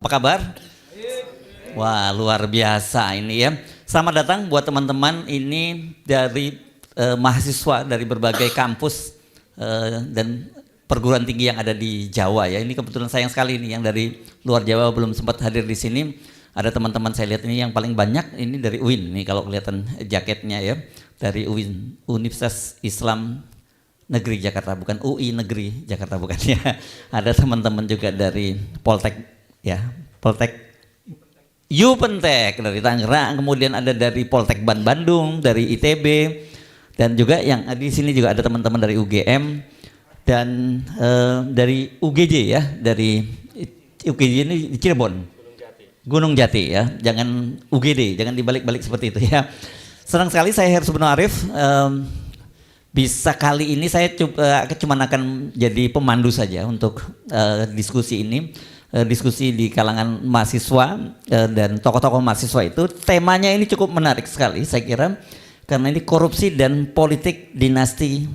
Apa kabar? Wah, luar biasa ini ya. Selamat datang buat teman-teman ini dari mahasiswa dari berbagai kampus dan perguruan tinggi yang ada di Jawa ya. Ini kebetulan sayang sekali nih yang dari luar Jawa belum sempat hadir di sini. Ada teman-teman saya lihat ini yang paling banyak ini dari UIN nih kalau kelihatan jaketnya ya. Dari UIN, Universitas Islam Negeri Jakarta, bukan UI Negeri Jakarta bukan ya. Ada teman-teman juga dari Poltek ya, Poltek Yupentek dari Tangerang, kemudian ada dari Poltek Bandung, dari ITB, dan juga yang di sini juga ada teman-teman dari UGM dan dari UGJ ya, dari UGJ ini di Cirebon, Gunung Jati ya, jangan UGD, jangan dibalik-balik seperti itu ya. Senang sekali saya Hersubno Arif. Bisa kali ini saya cuma akan jadi pemandu saja untuk diskusi ini. Diskusi di kalangan mahasiswa dan tokoh-tokoh mahasiswa itu temanya ini cukup menarik sekali saya kira karena ini korupsi dan politik dinasti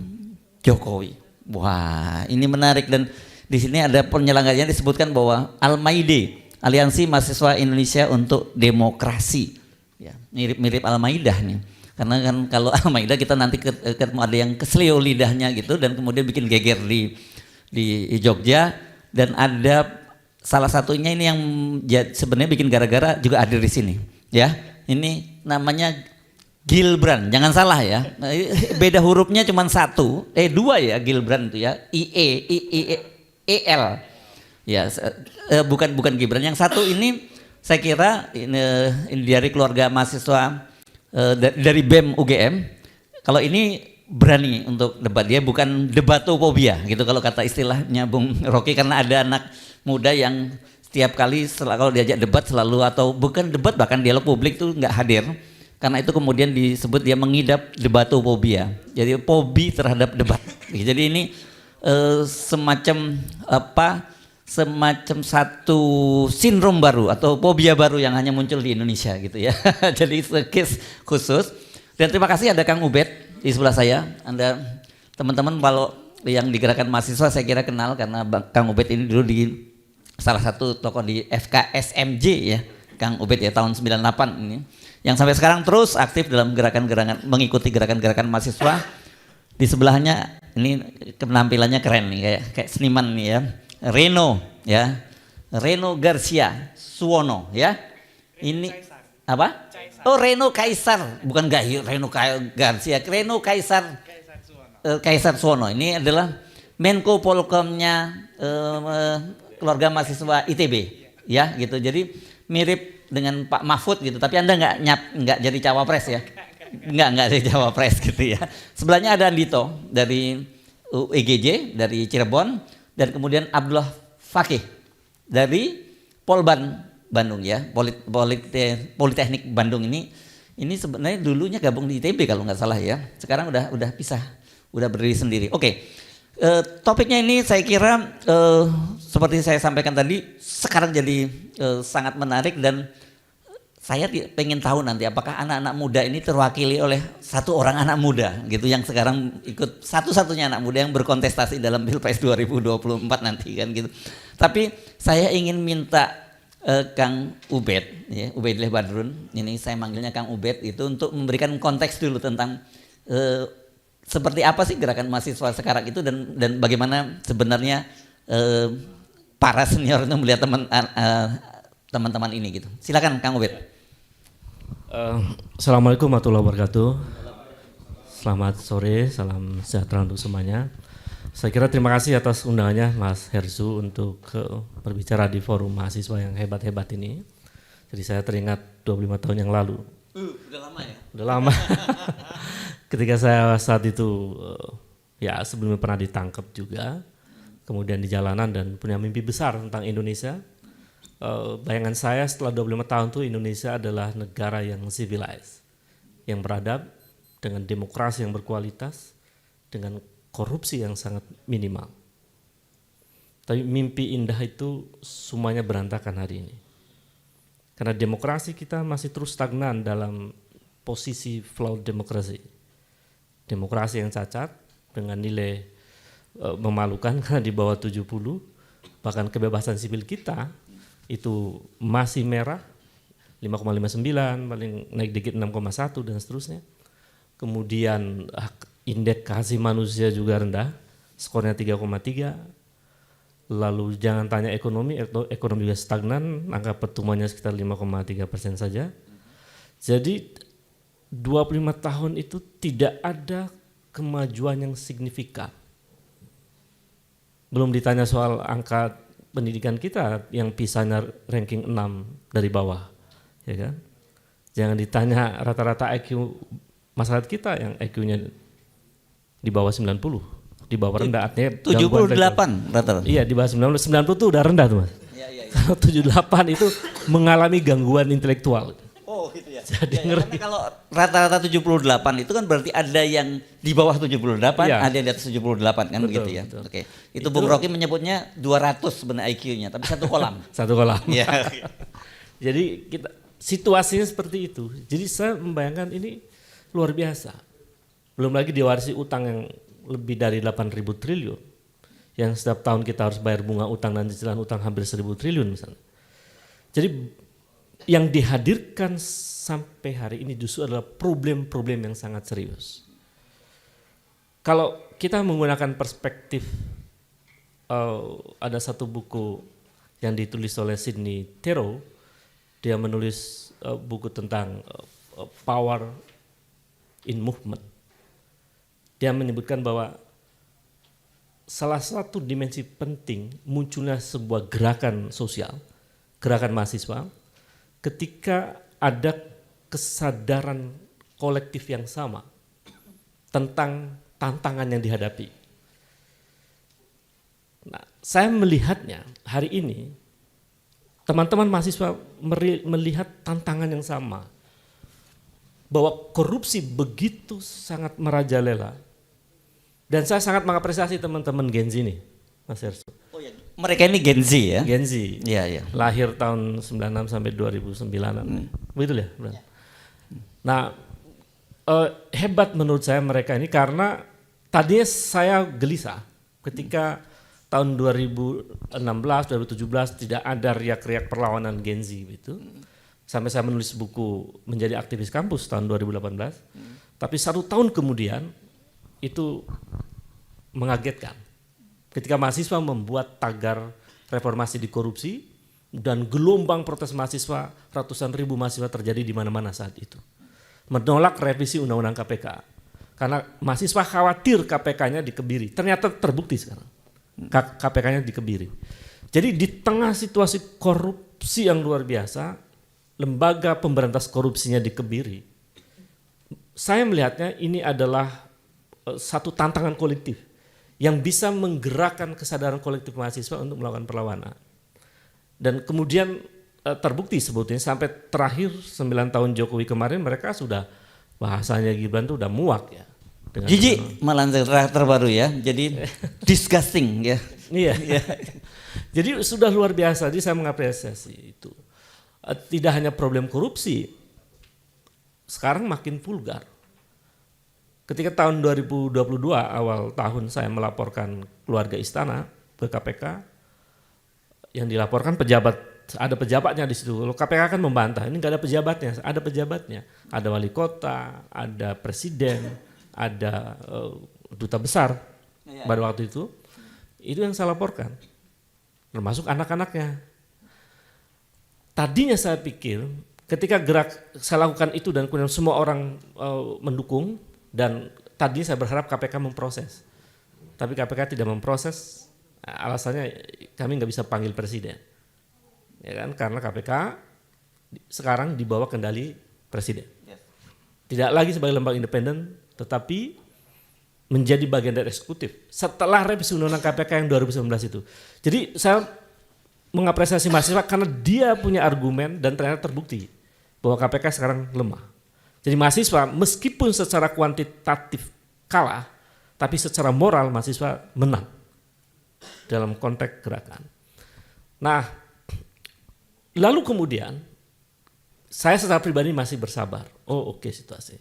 Jokowi. Wah, ini menarik dan di sini ada penyelenggaranya disebutkan bahwa Al-Maide, Aliansi Mahasiswa Indonesia untuk Demokrasi. Ya, mirip-mirip Al-Maidah nih. Karena kan kalau Al-Maidah kita nanti ketemu ada yang kesleo lidahnya gitu dan kemudian bikin geger di Jogja dan ada salah satunya ini yang sebenarnya bikin gara-gara juga hadir di sini, ya. Ini namanya Gilbran, jangan salah ya. Beda hurufnya cuma dua ya Gilbran itu ya, El, ya. Bukan Gibran. Yang satu ini saya kira ini dari keluarga mahasiswa dari BEM UGM. Kalau ini berani untuk debat, dia bukan debatofobia gitu kalau kata istilahnya Bung Rocky, karena ada anak muda yang setiap kali kalau diajak debat selalu, atau bukan debat bahkan dialog publik tuh nggak hadir, karena itu kemudian disebut dia mengidap debatofobia, jadi fobi terhadap debat. Jadi ini semacam satu sindrom baru atau fobia baru yang hanya muncul di Indonesia gitu ya. Jadi case khusus. Dan terima kasih ada Kang Ubed di sebelah saya. Anda teman-teman kalau yang di gerakan mahasiswa saya kira kenal karena Kang Ubed ini dulu di salah satu tokoh di FKSMJ ya, Kang Ubed ya, tahun 98 ini. Yang sampai sekarang terus aktif dalam gerakan-gerakan, mengikuti gerakan-gerakan mahasiswa. Di sebelahnya ini penampilannya keren nih, kayak seniman nih ya. Reno ya. Reno Garcia Suwono ya. Ini apa? Oh, Reno Kaisar, bukan Reno Garcia, Reno Kaisar Kaisar Suwono. Ini adalah Menko Polkomnya keluarga mahasiswa ITB ya gitu. Jadi mirip dengan Pak Mahfud gitu, tapi Anda nggak jadi cawapres ya. Nggak jadi cawapres gitu ya. Sebelahnya ada Andito dari UGJ dari Cirebon dan kemudian Abdullah Fakih dari Polban Bandung ya, Politeknik Bandung ini sebenarnya dulunya gabung di ITB kalau nggak salah ya. Sekarang udah pisah, udah berdiri sendiri. Oke. Topiknya ini saya kira seperti saya sampaikan tadi sekarang jadi sangat menarik dan saya pengen tahu nanti apakah anak-anak muda ini terwakili oleh satu orang anak muda gitu yang sekarang ikut, satu-satunya anak muda yang berkontestasi dalam Pilpres 2024 nanti kan gitu. Tapi saya ingin minta Kang Ubed ya, Ubedillah Badrun, ini saya manggilnya Kang Ubed, itu untuk memberikan konteks dulu tentang seperti apa sih gerakan mahasiswa sekarang itu dan bagaimana sebenarnya para senior itu melihat teman-teman ini gitu. Silakan Kang Ubed. Assalamualaikum warahmatullahi wabarakatuh. Selamat sore, salam sejahtera untuk semuanya. Saya kira terima kasih atas undangannya Mas Hersu untuk berbicara di forum mahasiswa yang hebat-hebat ini. Jadi saya teringat 25 tahun yang lalu. Udah lama ya? Udah lama. Ketika saya saat itu ya sebelumnya pernah ditangkap juga, kemudian di jalanan dan punya mimpi besar tentang Indonesia. Bayangan saya setelah 25 tahun itu Indonesia adalah negara yang civilized, yang beradab, dengan demokrasi yang berkualitas, dengan korupsi yang sangat minimal. Tapi mimpi indah itu semuanya berantakan hari ini. Karena demokrasi kita masih terus stagnan dalam posisi flawed demokrasi. Demokrasi yang cacat dengan nilai memalukan karena di bawah 70, bahkan kebebasan sipil kita itu masih merah 5,59, paling naik dikit 6,1 dan seterusnya. Kemudian indeks kasih manusia juga rendah, skornya 3,3. Lalu jangan tanya ekonomi juga stagnan, angka pertumbuhannya sekitar 5,3% saja. Jadi 25 tahun itu tidak ada kemajuan yang signifikan. Belum ditanya soal angka pendidikan kita yang PISA-nya ranking 6 dari bawah, ya kan? Jangan ditanya rata-rata IQ masyarakat kita yang IQ-nya di bawah 90, di bawah rendah, artinya 78 rata-rata. Iya, di bawah 90 itu udah rendah tuh Mas. Kalau 78 itu mengalami gangguan intelektual. Oh gitu ya. Jadi Karena kalau rata-rata 78 itu kan berarti ada yang di bawah 78, Iya. ada yang di atas 78 kan Betul, begitu ya. betul. Oke. Itu Bung Rocky menyebutnya 200 sebenarnya IQ-nya, tapi satu kolam. Satu kolam. Iya. Jadi kita situasinya seperti itu. Jadi saya membayangkan ini luar biasa. Belum lagi diwarisi utang yang lebih dari 8.000 triliun. Yang setiap tahun kita harus bayar bunga utang dan cicilan utang hampir 1.000 triliun misalnya. Jadi yang dihadirkan sampai hari ini justru adalah problem-problem yang sangat serius. Kalau kita menggunakan perspektif, ada satu buku yang ditulis oleh Sidney Theroux, dia menulis buku tentang power in movement. Dia menyebutkan bahwa salah satu dimensi penting munculnya sebuah gerakan sosial, gerakan mahasiswa, ketika ada kesadaran kolektif yang sama tentang tantangan yang dihadapi. Nah, saya melihatnya hari ini, teman-teman mahasiswa melihat tantangan yang sama, bahwa korupsi begitu sangat merajalela. Dan saya sangat mengapresiasi teman-teman Gen Z nih, Mas Erso. Oh ya. Mereka ini Gen Z ya? Gen Z. Iya, iya. Lahir tahun 96 sampai 2009. Betul ya? Nah, hebat menurut saya mereka ini karena tadinya saya gelisah ketika tahun 2016, 2017 tidak ada riak-riak perlawanan Gen Z gitu. Sampai saya menulis buku menjadi aktivis kampus tahun 2018. Tapi 1 tahun kemudian itu mengagetkan. Ketika mahasiswa membuat tagar reformasi di korupsi dan gelombang protes mahasiswa, ratusan ribu mahasiswa terjadi di mana-mana saat itu. Menolak revisi undang-undang KPK. Karena mahasiswa khawatir KPK-nya dikebiri. Ternyata terbukti sekarang. KPK-nya dikebiri. Jadi di tengah situasi korupsi yang luar biasa, lembaga pemberantas korupsinya dikebiri. Saya melihatnya ini adalah satu tantangan kolektif yang bisa menggerakkan kesadaran kolektif mahasiswa untuk melakukan perlawanan. Dan kemudian terbukti sebetulnya sampai terakhir 9 tahun Jokowi kemarin mereka sudah bahasanya Gibran itu udah muak ya. Jijik malah terbaru ya, jadi disgusting ya. Iya. Jadi sudah luar biasa, jadi saya mengapresiasi itu. Tidak hanya problem korupsi, sekarang makin vulgar. Ketika tahun 2022 awal tahun saya melaporkan keluarga istana ke KPK, yang dilaporkan pejabat, ada pejabatnya di situ. Kalau KPK kan membantah, ini nggak ada pejabatnya, ada pejabatnya, ada wali kota, ada presiden, ada duta besar pada waktu itu yang saya laporkan, termasuk anak-anaknya. Tadinya saya pikir ketika saya lakukan itu dan kemudian semua orang mendukung, dan tadinya saya berharap KPK memproses, tapi KPK tidak memproses. Alasannya kami nggak bisa panggil presiden, ya kan? Karena KPK sekarang di bawah kendali presiden, tidak lagi sebagai lembaga independen, tetapi menjadi bagian dari eksekutif setelah revisi undang-undang KPK yang 2019 itu. Jadi saya mengapresiasi mahasiswa karena dia punya argumen dan ternyata terbukti bahwa KPK sekarang lemah. Jadi mahasiswa meskipun secara kuantitatif kalah, tapi secara moral mahasiswa menang dalam konteks gerakan. Nah, lalu kemudian saya secara pribadi masih bersabar. Oh oke, situasi.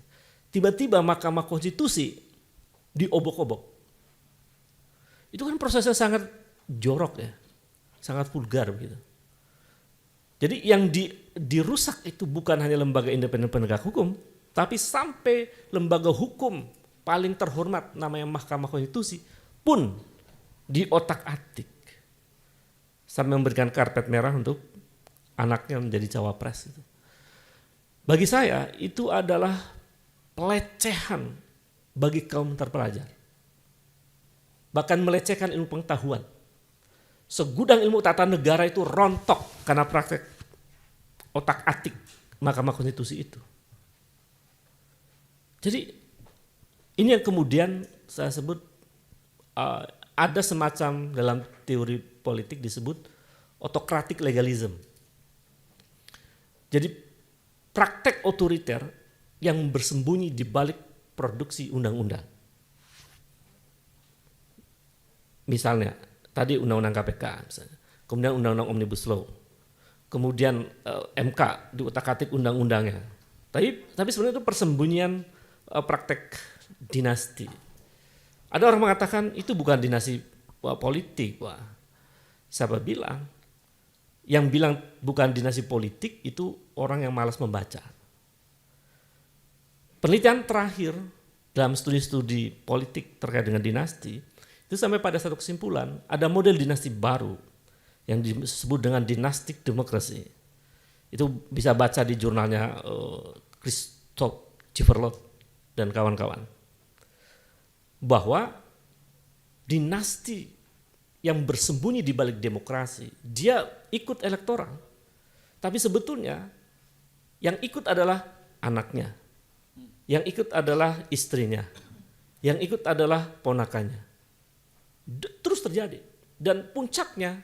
Tiba-tiba Mahkamah Konstitusi diobok-obok. Itu kan prosesnya sangat jorok ya, sangat vulgar begitu. Jadi yang dirusak itu bukan hanya lembaga independen penegak hukum, tapi sampai lembaga hukum paling terhormat namanya Mahkamah Konstitusi pun diotak-atik sampai memberikan karpet merah untuk anaknya menjadi cawapres. Bagi saya itu adalah pelecehan bagi kaum terpelajar. Bahkan melecehkan ilmu pengetahuan. Segudang ilmu tata negara itu rontok karena praktek otak-atik Mahkamah Konstitusi itu. Jadi ini yang kemudian saya sebut ada semacam dalam teori politik disebut autocratic legalism. Jadi praktek otoriter yang bersembunyi di balik produksi undang-undang. Misalnya, tadi undang-undang KPK, misalnya. Kemudian undang-undang Omnibus Law, kemudian MK diutak-atik undang-undangnya. Tapi sebenarnya itu persembunyian praktek dinasti. Ada orang mengatakan itu bukan dinasti politik. Wah, siapa bilang? Yang bilang bukan dinasti politik itu orang yang malas membaca. Penelitian terakhir dalam studi-studi politik terkait dengan dinasti itu sampai pada satu kesimpulan ada model dinasti baru yang disebut dengan dynastic democracy. Itu bisa baca di jurnalnya Christoph Civerlot dan kawan-kawan. Bahwa dinasti yang bersembunyi di balik demokrasi, dia ikut elektoral. Tapi sebetulnya yang ikut adalah anaknya, yang ikut adalah istrinya, yang ikut adalah ponakannya. Terus terjadi. Dan puncaknya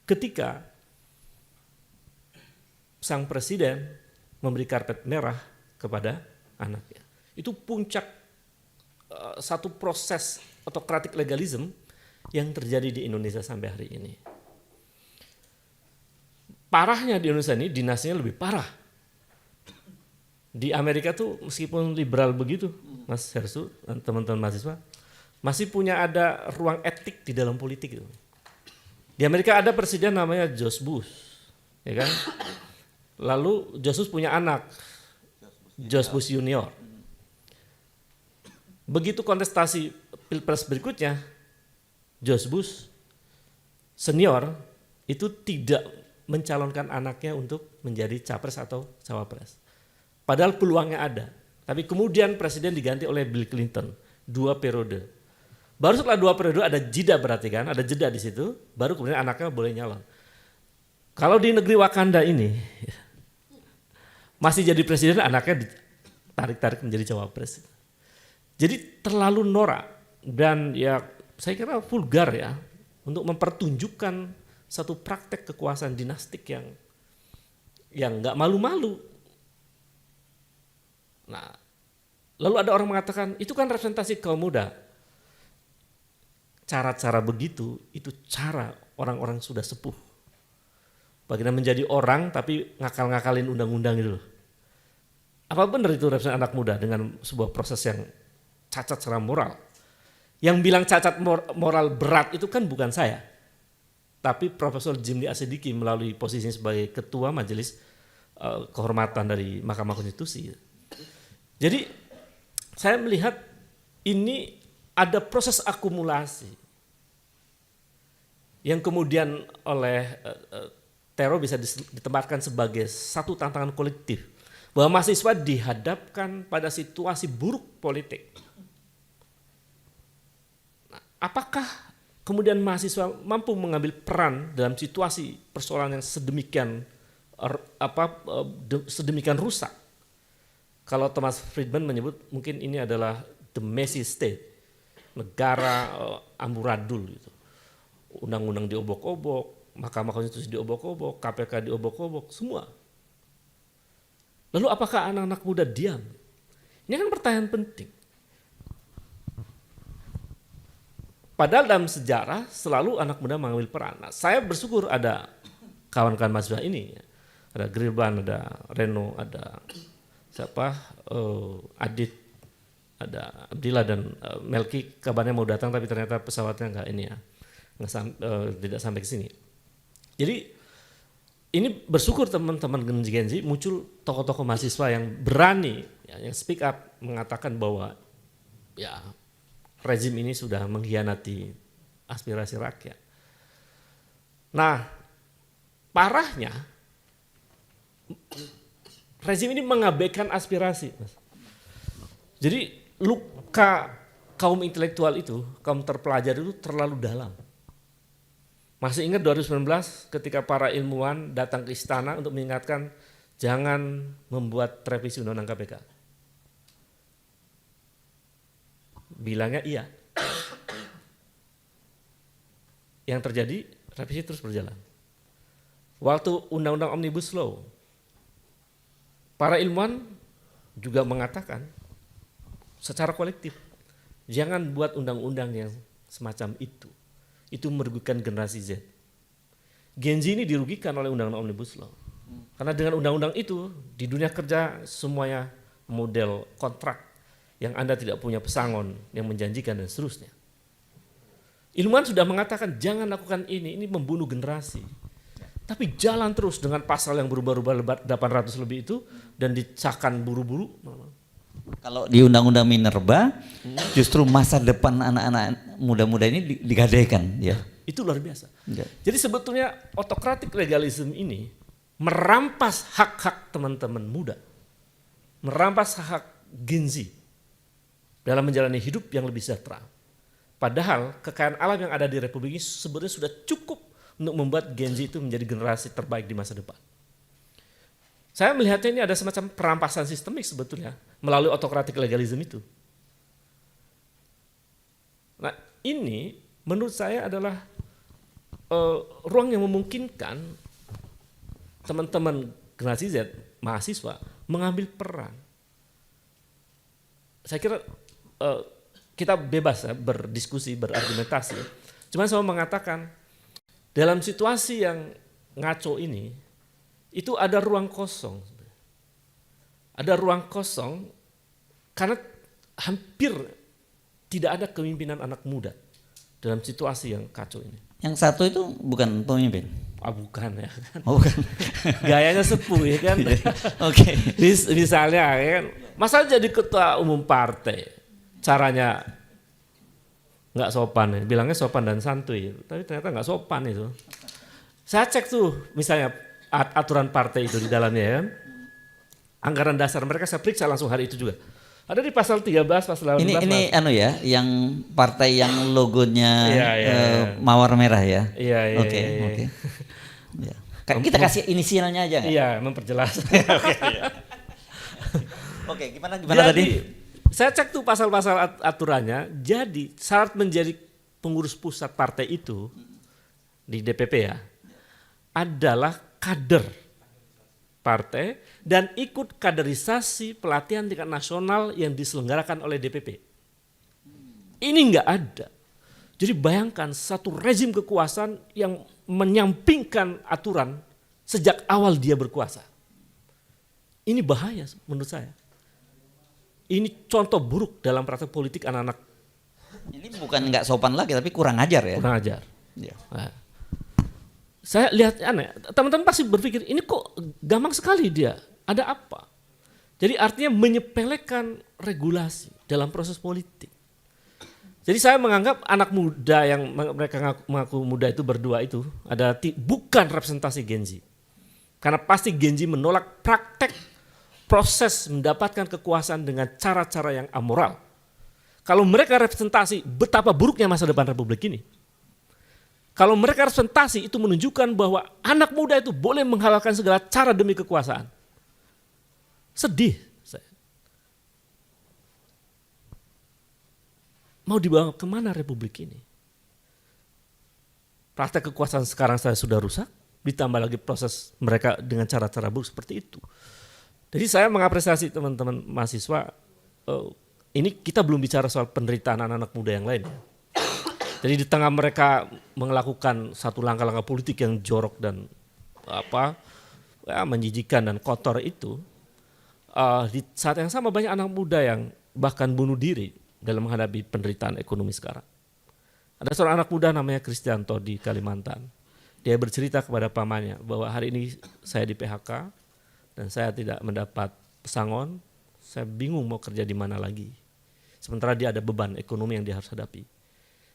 ketika sang presiden memberi karpet merah kepada anaknya. Itu puncak satu proses autocratic legalism yang terjadi di Indonesia sampai hari ini. Parahnya di Indonesia ini dinastinya lebih parah. Di Amerika tuh meskipun liberal begitu, Mas Hersu dan teman-teman mahasiswa, masih punya ada ruang etik di dalam politik itu. Di Amerika ada presiden namanya George Bush, ya kan? Lalu George Bush punya anak, George Bush Junior. Begitu kontestasi pilpres berikutnya, George Bush senior itu tidak mencalonkan anaknya untuk menjadi capres atau cawapres. Padahal peluangnya ada. Tapi kemudian presiden diganti oleh Bill Clinton 2 periode. Baru setelah 2 periode ada jeda berarti kan, ada jeda di situ, baru kemudian anaknya boleh nyalon. Kalau di negeri Wakanda ini masih jadi presiden anaknya ditarik-tarik menjadi cawapres. Jadi terlalu norak dan ya saya kira vulgar ya untuk mempertunjukkan satu praktek kekuasaan dinastik yang nggak malu-malu. Nah, lalu ada orang mengatakan itu kan representasi kaum muda. Cara-cara begitu itu cara orang-orang sudah sepuh. Bagaimana menjadi orang tapi ngakal-ngakalin undang-undang itu loh. Apa benar itu representasi anak muda dengan sebuah proses yang cacat secara moral? Yang bilang cacat moral berat itu kan bukan saya, tapi Profesor Jimli Asidiki melalui posisinya sebagai Ketua Majelis Kehormatan dari Mahkamah Konstitusi. Jadi saya melihat ini ada proses akumulasi yang kemudian oleh Tero bisa ditempatkan sebagai satu tantangan kolektif bahwa mahasiswa dihadapkan pada situasi buruk politik. Apakah kemudian mahasiswa mampu mengambil peran dalam situasi persoalan yang sedemikian rusak? Kalau Thomas Friedman menyebut mungkin ini adalah the messy state, negara amburadul gitu. Undang-undang diobok-obok, Mahkamah Konstitusi diobok-obok, KPK diobok-obok, semua. Lalu apakah anak-anak muda diam? Ini kan pertanyaan penting. Padahal dalam sejarah selalu anak muda mengambil peran. Nah, saya bersyukur ada kawan-kawan mahasiswa ini, ada Grilban, ada Reno, ada Adit, ada Abdillah dan Melki. Kabarnya mau datang tapi ternyata pesawatnya tidak sampai ke sini. Jadi ini bersyukur teman-teman Gen Z muncul tokoh-tokoh mahasiswa yang berani, ya, yang speak up mengatakan bahwa ya rezim ini sudah mengkhianati aspirasi rakyat. Nah, parahnya rezim ini mengabaikan aspirasi. Jadi luka kaum intelektual itu, kaum terpelajar itu terlalu dalam. Masih ingat 2019 ketika para ilmuwan datang ke istana untuk mengingatkan jangan membuat revisi Undang-Undang KPK. Bilangnya iya. Yang terjadi, revisi terus berjalan. Waktu Undang-Undang Omnibus Law, para ilmuwan juga mengatakan secara kolektif, jangan buat undang-undang yang semacam itu. Itu merugikan generasi Z. Gen Z ini dirugikan oleh Undang-Undang Omnibus Law. Karena dengan undang-undang itu, di dunia kerja semuanya model kontrak yang Anda tidak punya pesangon yang menjanjikan dan seterusnya. Ilmuwan sudah mengatakan jangan lakukan ini membunuh generasi. Tapi jalan terus dengan pasal yang berubah-ubah 800 lebih itu dan disahkan buru-buru. Kalau di Undang-Undang Minerba, justru masa depan anak-anak muda-muda ini digadaikan, ya. Itu luar biasa. Ya. Jadi sebetulnya autocratic legalism ini merampas hak-hak teman-teman muda, merampas hak Gen Z dalam menjalani hidup yang lebih sejahtera. Padahal kekayaan alam yang ada di Republik ini sebenarnya sudah cukup untuk membuat Gen Z itu menjadi generasi terbaik di masa depan. Saya melihatnya ini ada semacam perampasan sistemik sebetulnya melalui autocratic legalism itu. Nah ini menurut saya adalah ruang yang memungkinkan teman-teman generasi Z, mahasiswa, mengambil peran. Saya kira kita bebas ya, berdiskusi, berargumentasi. Cuma saya mau mengatakan dalam situasi yang ngaco ini, itu ada ruang kosong. Ada ruang kosong karena hampir tidak ada kepemimpinan anak muda dalam situasi yang kacau ini. Yang satu itu bukan pemimpin? Bukan ya kan. Oh, bukan. Gayanya sepuh ya kan. Oke. Misalnya kan, masa jadi ketua umum partai, caranya nggak sopan ya. Bilangnya sopan dan santuy, tapi ternyata nggak sopan itu. Saya cek tuh misalnya aturan partai itu di dalamnya kan. Anggaran dasar mereka saya periksa langsung hari itu juga. Ada di pasal 13, pasal 18. Ini anu ya, yang partai yang logonya mawar merah ya. Iya. Oke. Ya. Kita kasih inisialnya aja. Iya, memperjelas. Oke, gimana Jadi, tadi? Saya cek tuh pasal-pasal aturannya. Jadi syarat menjadi pengurus pusat partai itu di DPP ya adalah kader partai dan ikut kaderisasi pelatihan tingkat nasional yang diselenggarakan oleh DPP. Ini enggak ada. Jadi bayangkan satu rezim kekuasaan yang menyampingkan aturan sejak awal dia berkuasa. Ini bahaya menurut saya. Ini contoh buruk dalam praktek politik anak-anak. Ini bukan nggak sopan lagi tapi kurang ajar ya. Kurang ajar. Ya. Nah, saya lihat aneh, teman-teman pasti berpikir ini kok gampang sekali dia, ada apa? Jadi artinya menyepelekan regulasi dalam proses politik. Jadi saya menganggap anak muda yang mereka mengaku muda itu berdua itu bukan representasi Gen Z. Karena pasti Gen Z menolak praktek proses mendapatkan kekuasaan dengan cara-cara yang amoral. Kalau mereka representasi betapa buruknya masa depan Republik ini. Kalau mereka representasi itu menunjukkan bahwa anak muda itu boleh menghalalkan segala cara demi kekuasaan. Sedih saya. Mau dibawa kemana Republik ini? Praktek kekuasaan sekarang saya sudah rusak, ditambah lagi proses mereka dengan cara-cara buruk seperti itu. Jadi saya mengapresiasi teman-teman mahasiswa, ini kita belum bicara soal penderitaan anak-anak muda yang lain. Jadi di tengah mereka melakukan satu langkah-langkah politik yang jorok dan menjijikan dan kotor itu, di saat yang sama banyak anak muda yang bahkan bunuh diri dalam menghadapi penderitaan ekonomi sekarang. Ada seorang anak muda namanya Kristianto di Kalimantan. dia bercerita kepada pamannya bahwa hari ini saya di PHK dan saya tidak mendapat pesangon, saya bingung mau kerja di mana lagi. Sementara dia ada beban ekonomi yang dia harus hadapi.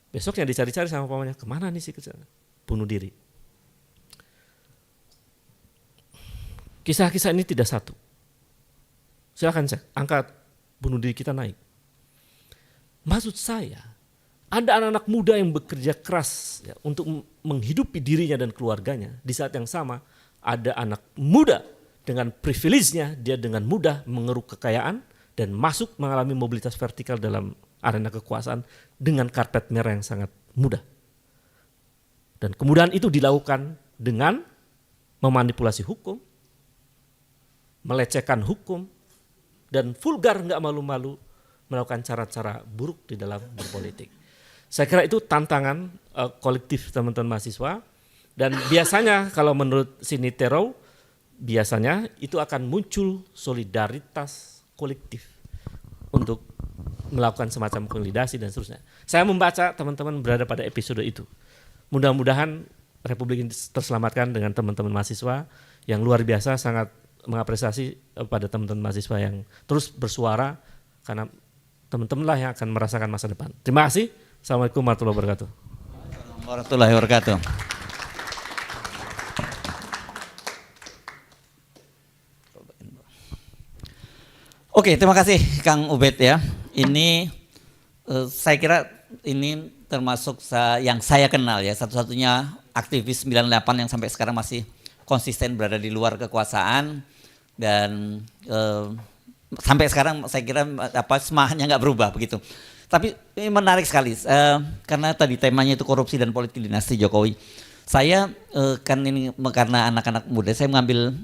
Besoknya dicari-cari sama pamannya, kemana nih si kecil? Bunuh diri. Kisah-kisah ini tidak satu. Silakan cek, angka bunuh diri kita naik. Maksud saya, ada anak-anak muda yang bekerja keras ya, untuk menghidupi dirinya dan keluarganya. Di saat yang sama, ada anak muda dengan privilege-nya, dia dengan mudah mengeruk kekayaan dan masuk mengalami mobilitas vertikal dalam arena kekuasaan dengan karpet merah yang sangat mudah. Dan kemudahan itu dilakukan dengan memanipulasi hukum, melecehkan hukum, dan vulgar nggak malu-malu melakukan cara-cara buruk di dalam berpolitik. Saya kira itu tantangan kolektif teman-teman mahasiswa, dan biasanya kalau menurut Sini Terau, biasanya itu akan muncul solidaritas kolektif untuk melakukan semacam konsolidasi dan seterusnya. Saya membaca teman-teman berada pada episode itu. Mudah-mudahan Republik ini terselamatkan dengan teman-teman mahasiswa yang luar biasa, sangat mengapresiasi pada teman-teman mahasiswa yang terus bersuara, karena teman-teman lah yang akan merasakan masa depan. Terima kasih. Assalamualaikum warahmatullahi wabarakatuh. Warahmatullahi wabarakatuh. Oke, terima kasih Kang Ubed ya. Ini saya kira ini termasuk yang saya kenal ya, satu-satunya aktivis 98 yang sampai sekarang masih konsisten berada di luar kekuasaan, dan sampai sekarang saya kira semangatnya nggak berubah begitu. Tapi ini menarik sekali karena tadi temanya itu korupsi dan politik dinasti Jokowi. Saya kan ini karena anak-anak muda, saya mengambil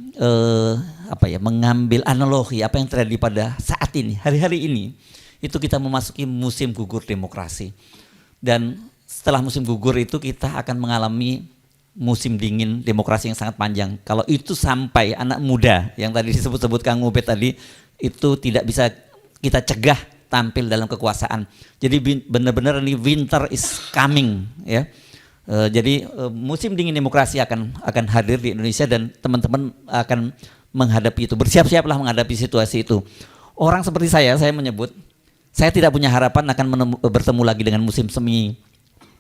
mengambil analogi apa yang terjadi pada saat ini, hari-hari ini. Itu kita memasuki musim gugur demokrasi. Dan setelah musim gugur itu kita akan mengalami musim dingin demokrasi yang sangat panjang. Kalau itu sampai anak muda yang tadi disebut-sebut Kang Ubed tadi, itu tidak bisa kita cegah tampil dalam kekuasaan. Jadi benar-benar ini winter is coming ya. Jadi musim dingin demokrasi akan hadir di Indonesia, dan teman-teman akan menghadapi itu. Bersiap-siaplah menghadapi situasi itu. Orang seperti saya menyebut, saya tidak punya harapan akan bertemu lagi dengan musim semi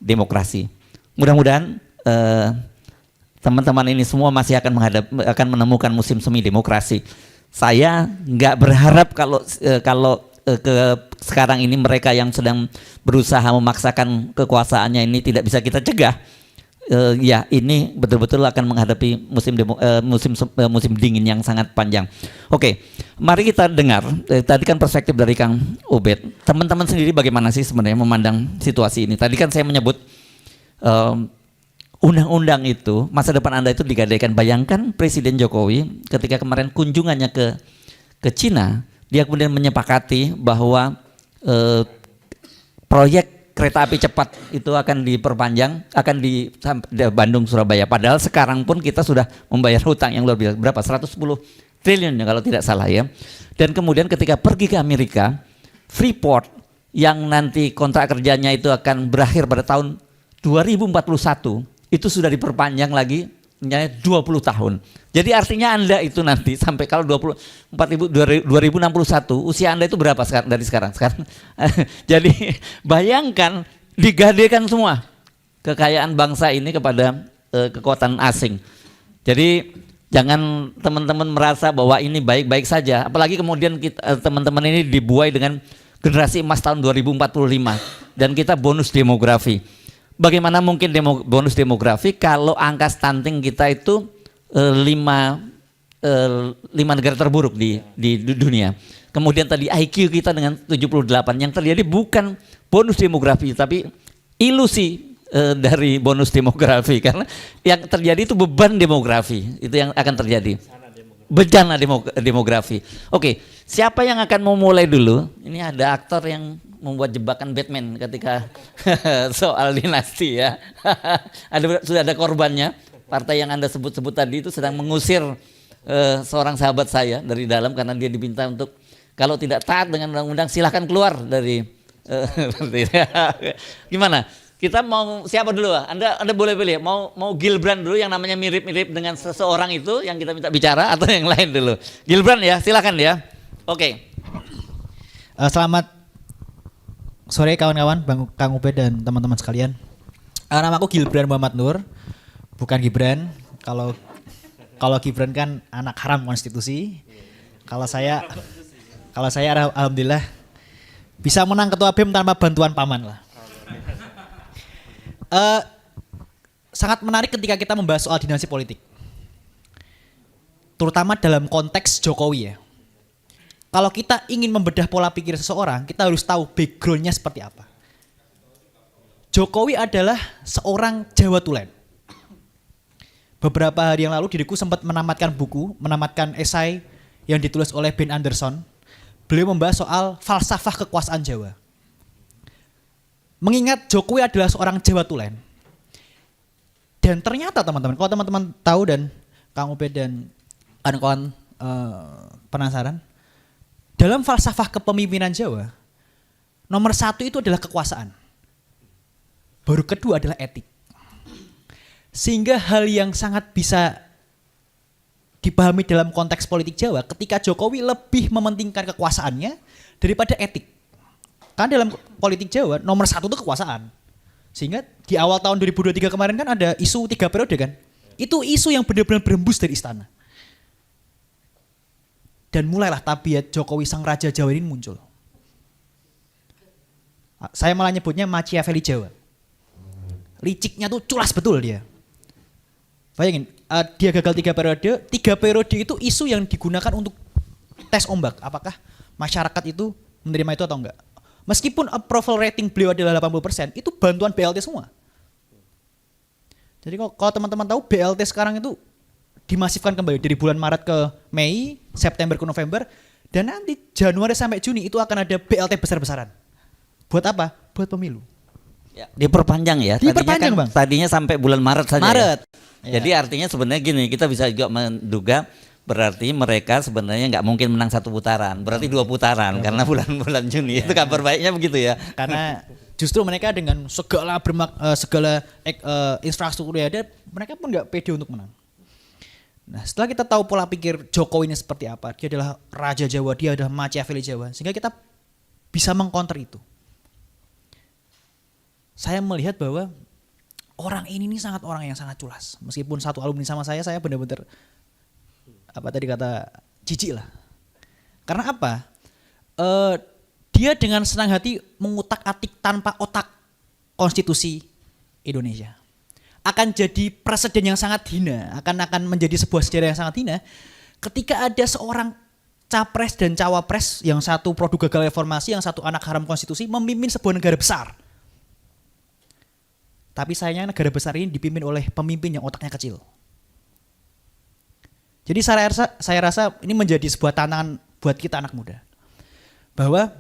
demokrasi. Mudah-mudahan teman-teman ini semua masih akan menemukan musim semi demokrasi. Saya nggak berharap kalau sekarang ini mereka yang sedang berusaha memaksakan kekuasaannya ini tidak bisa kita cegah. Ya, ini betul-betul akan menghadapi musim dingin yang sangat panjang. Oke, mari kita dengar. Tadi kan perspektif dari Kang Ubed. Teman-teman sendiri bagaimana sih sebenarnya memandang situasi ini? Tadi kan saya menyebut undang-undang itu, masa depan Anda itu digadaikan. Bayangkan Presiden Jokowi ketika kemarin kunjungannya ke Cina, dia kemudian menyepakati bahwa proyek kereta api cepat itu akan diperpanjang, akan di Bandung Surabaya. Padahal sekarang pun kita sudah membayar hutang yang luar biasa, berapa? 110 triliun ya kalau tidak salah ya. Dan kemudian ketika pergi ke Amerika, Freeport yang nanti kontrak kerjanya itu akan berakhir pada tahun 2041, itu sudah diperpanjang lagi 20 tahun. Jadi artinya Anda itu nanti sampai kalau 2061 usia Anda itu berapa dari sekarang? Jadi bayangkan digadekan semua kekayaan bangsa ini kepada kekuatan asing. Jadi jangan teman-teman merasa bahwa ini baik-baik saja. Apalagi kemudian teman-teman ini dibuai dengan generasi emas tahun 2045 dan kita bonus demografi. Bagaimana mungkin bonus demografi kalau angka stunting kita itu 5 negara terburuk di dunia. Kemudian tadi IQ kita dengan 78, yang terjadi bukan bonus demografi tapi ilusi dari bonus demografi, karena yang terjadi itu beban demografi, itu yang akan terjadi. Bencana demografi. Oke, siapa yang akan memulai dulu? Ini ada aktor yang membuat jebakan Batman ketika soal dinasti ya. Sudah ada korbannya. Partai yang Anda sebut-sebut tadi itu sedang mengusir seorang sahabat saya dari dalam karena dia diminta untuk kalau tidak taat dengan undang-undang silahkan keluar dari. Gimana? Kita mau siapa dulu? Anda boleh pilih. Mau Gilbran dulu yang namanya mirip-mirip dengan seseorang itu yang kita minta bicara atau yang lain dulu. Gilbran ya, silakan ya. Oke. Selamat sore kawan-kawan, Kang Ubed dan teman-teman sekalian. Nama aku Gilbran Muhammad Nur, bukan Gibran. Kalau Gibran kan anak haram konstitusi. Kalau saya alhamdulillah bisa menang ketua BEM tanpa bantuan paman lah. Sangat menarik ketika kita membahas soal dinasti politik, terutama dalam konteks Jokowi ya. Kalau kita ingin membedah pola pikir seseorang, kita harus tahu backgroundnya seperti apa. Jokowi adalah seorang Jawa Tulen. Beberapa hari yang lalu diriku sempat menamatkan esai yang ditulis oleh Ben Anderson. Beliau membahas soal falsafah kekuasaan Jawa. Mengingat Jokowi adalah seorang Jawa Tulen. Dan ternyata teman-teman, kalau teman-teman tahu dan Kang Ubed dan kawan-kawan penasaran, dalam falsafah kepemimpinan Jawa, nomor 1 itu adalah kekuasaan. Baru kedua adalah etik. Sehingga hal yang sangat bisa dipahami dalam konteks politik Jawa ketika Jokowi lebih mementingkan kekuasaannya daripada etik. Karena dalam politik Jawa nomor 1 itu kekuasaan. Sehingga di awal tahun 2023 kemarin kan ada isu 3 periode kan. Itu isu yang benar-benar berembus dari istana. Dan mulailah tabiat Jokowi sang raja Jawa ini muncul. Saya malah nyebutnya Machiavelli Jawa. Liciknya tuh culas betul dia. Bayangin, dia gagal 3 periode. 3 periode itu isu yang digunakan untuk tes ombak. Apakah masyarakat itu menerima itu atau enggak. Meskipun approval rating beliau adalah 80%, itu bantuan BLT semua. Jadi kalau teman-teman tahu BLT sekarang itu dimasifkan kembali dari bulan Maret ke Mei, September ke November, dan nanti Januari sampai Juni itu akan ada BLT besar-besaran. Buat apa? Buat pemilu. Ya, diperpanjang ya. Diperpanjang, Bang. Tadinya sampai bulan Maret saja. Maret. Ya. Jadi artinya sebenarnya gini, kita bisa juga menduga berarti mereka sebenarnya nggak mungkin menang 1 putaran, berarti 2 putaran karena bulan-bulan Juni. Itu kabar baiknya begitu ya. Karena justru mereka dengan segala infrastruktur yang ada, mereka pun nggak pede untuk menang. Nah, setelah kita tahu pola pikir Jokowi ini seperti apa, dia adalah Raja Jawa, dia adalah Machiavelli Jawa, sehingga kita bisa mengcounter itu. Saya melihat bahwa orang ini sangat orang yang sangat culas. Meskipun satu alumni sama saya benar-benar apa tadi kata jijik lah. Karena apa? Dia dengan senang hati mengutak-atik tanpa otak konstitusi Indonesia. Akan jadi presiden yang sangat hina, akan menjadi sebuah sejarah yang sangat hina ketika ada seorang capres dan cawapres, yang satu produk gagal reformasi, yang satu anak haram konstitusi, memimpin sebuah negara besar. Tapi sayangnya negara besar ini dipimpin oleh pemimpin yang otaknya kecil. Jadi saya rasa ini menjadi sebuah tantangan buat kita anak muda, bahwa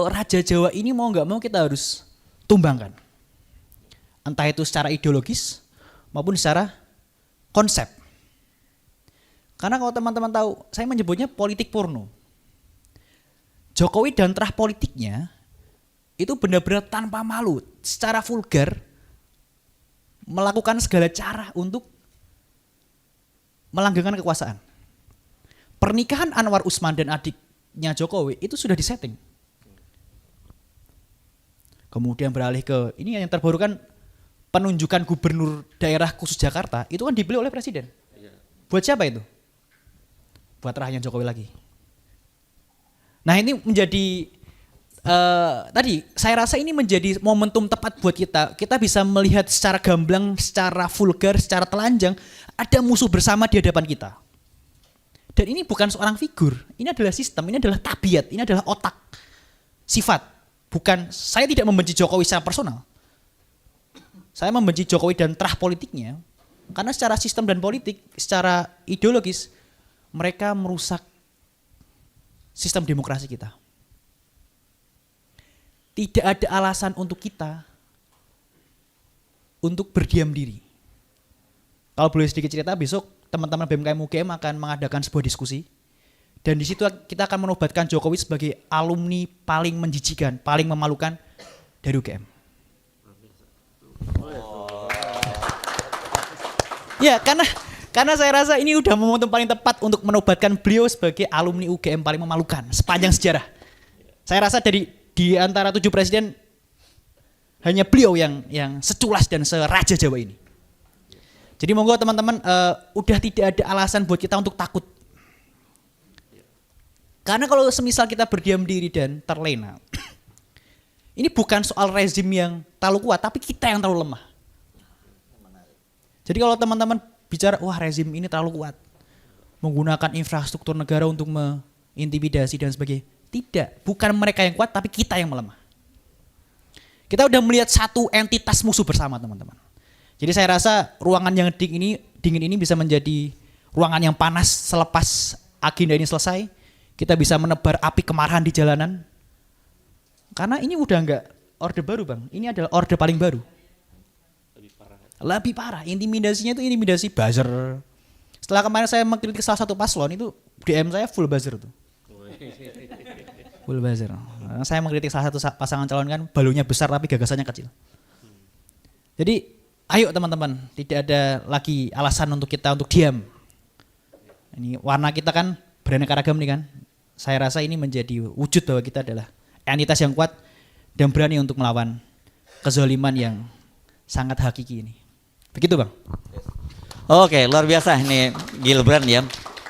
Raja Jawa ini mau nggak mau kita harus tumbangkan. Entah itu secara ideologis maupun secara konsep. Karena kalau teman-teman tahu, saya menyebutnya politik porno. Jokowi dan terah politiknya itu benar-benar tanpa malu, secara vulgar melakukan segala cara untuk melanggengkan kekuasaan. Pernikahan Anwar Usman dan adiknya Jokowi itu sudah disetting. Kemudian beralih ke ini yang terbaru kan, penunjukan gubernur daerah khusus Jakarta itu kan dipilih oleh presiden. Buat siapa itu? Buat rahanya Jokowi lagi. Nah ini menjadi tadi saya rasa ini menjadi momentum tepat buat kita. Kita bisa melihat secara gamblang, secara vulgar, secara telanjang ada musuh bersama di hadapan kita. Dan ini bukan seorang figur, ini adalah sistem, ini adalah tabiat, ini adalah otak, sifat. Bukan, saya tidak membenci Jokowi secara personal. Saya membenci Jokowi dan terah politiknya karena secara sistem dan politik, secara ideologis mereka merusak sistem demokrasi kita. Tidak ada alasan untuk kita untuk berdiam diri. Kalau boleh sedikit cerita, besok teman-teman BMKM UGM akan mengadakan sebuah diskusi. Dan di situ kita akan menobatkan Jokowi sebagai alumni paling menjijikan, paling memalukan dari UGM. Ya, karena saya rasa ini udah momentum paling tepat untuk menobatkan beliau sebagai alumni UGM paling memalukan sepanjang sejarah. Saya rasa di antara 7 presiden hanya beliau yang seculas dan seraja Jawa ini. Jadi monggo teman-teman, udah tidak ada alasan buat kita untuk takut. Karena kalau semisal kita berdiam diri dan terlena, ini bukan soal rezim yang terlalu kuat, tapi kita yang terlalu lemah. Jadi kalau teman-teman bicara, wah rezim ini terlalu kuat, menggunakan infrastruktur negara untuk mengintimidasi dan sebagainya. Tidak, bukan mereka yang kuat, tapi kita yang melemah. Kita udah melihat satu entitas musuh bersama teman-teman. Jadi saya rasa ruangan yang dingin ini bisa menjadi ruangan yang panas selepas agenda ini selesai. Kita bisa menebar api kemarahan di jalanan. Karena ini udah enggak orde baru bang, ini adalah orde paling baru. Lebih parah, intimidasinya itu intimidasi buzzer. Setelah kemarin saya mengkritik salah satu paslon itu DM saya full buzzer tuh. Full buzzer. Saya mengkritik salah satu pasangan calon kan balonnya besar tapi gagasannya kecil. Jadi ayo teman-teman, tidak ada lagi alasan untuk kita untuk diam. Ini warna kita kan beraneka ragam nih kan. Saya rasa ini menjadi wujud bahwa kita adalah entitas yang kuat dan berani untuk melawan kezaliman yang sangat hakiki ini. Begitu bang. Oke, luar biasa ini Gilbran ya.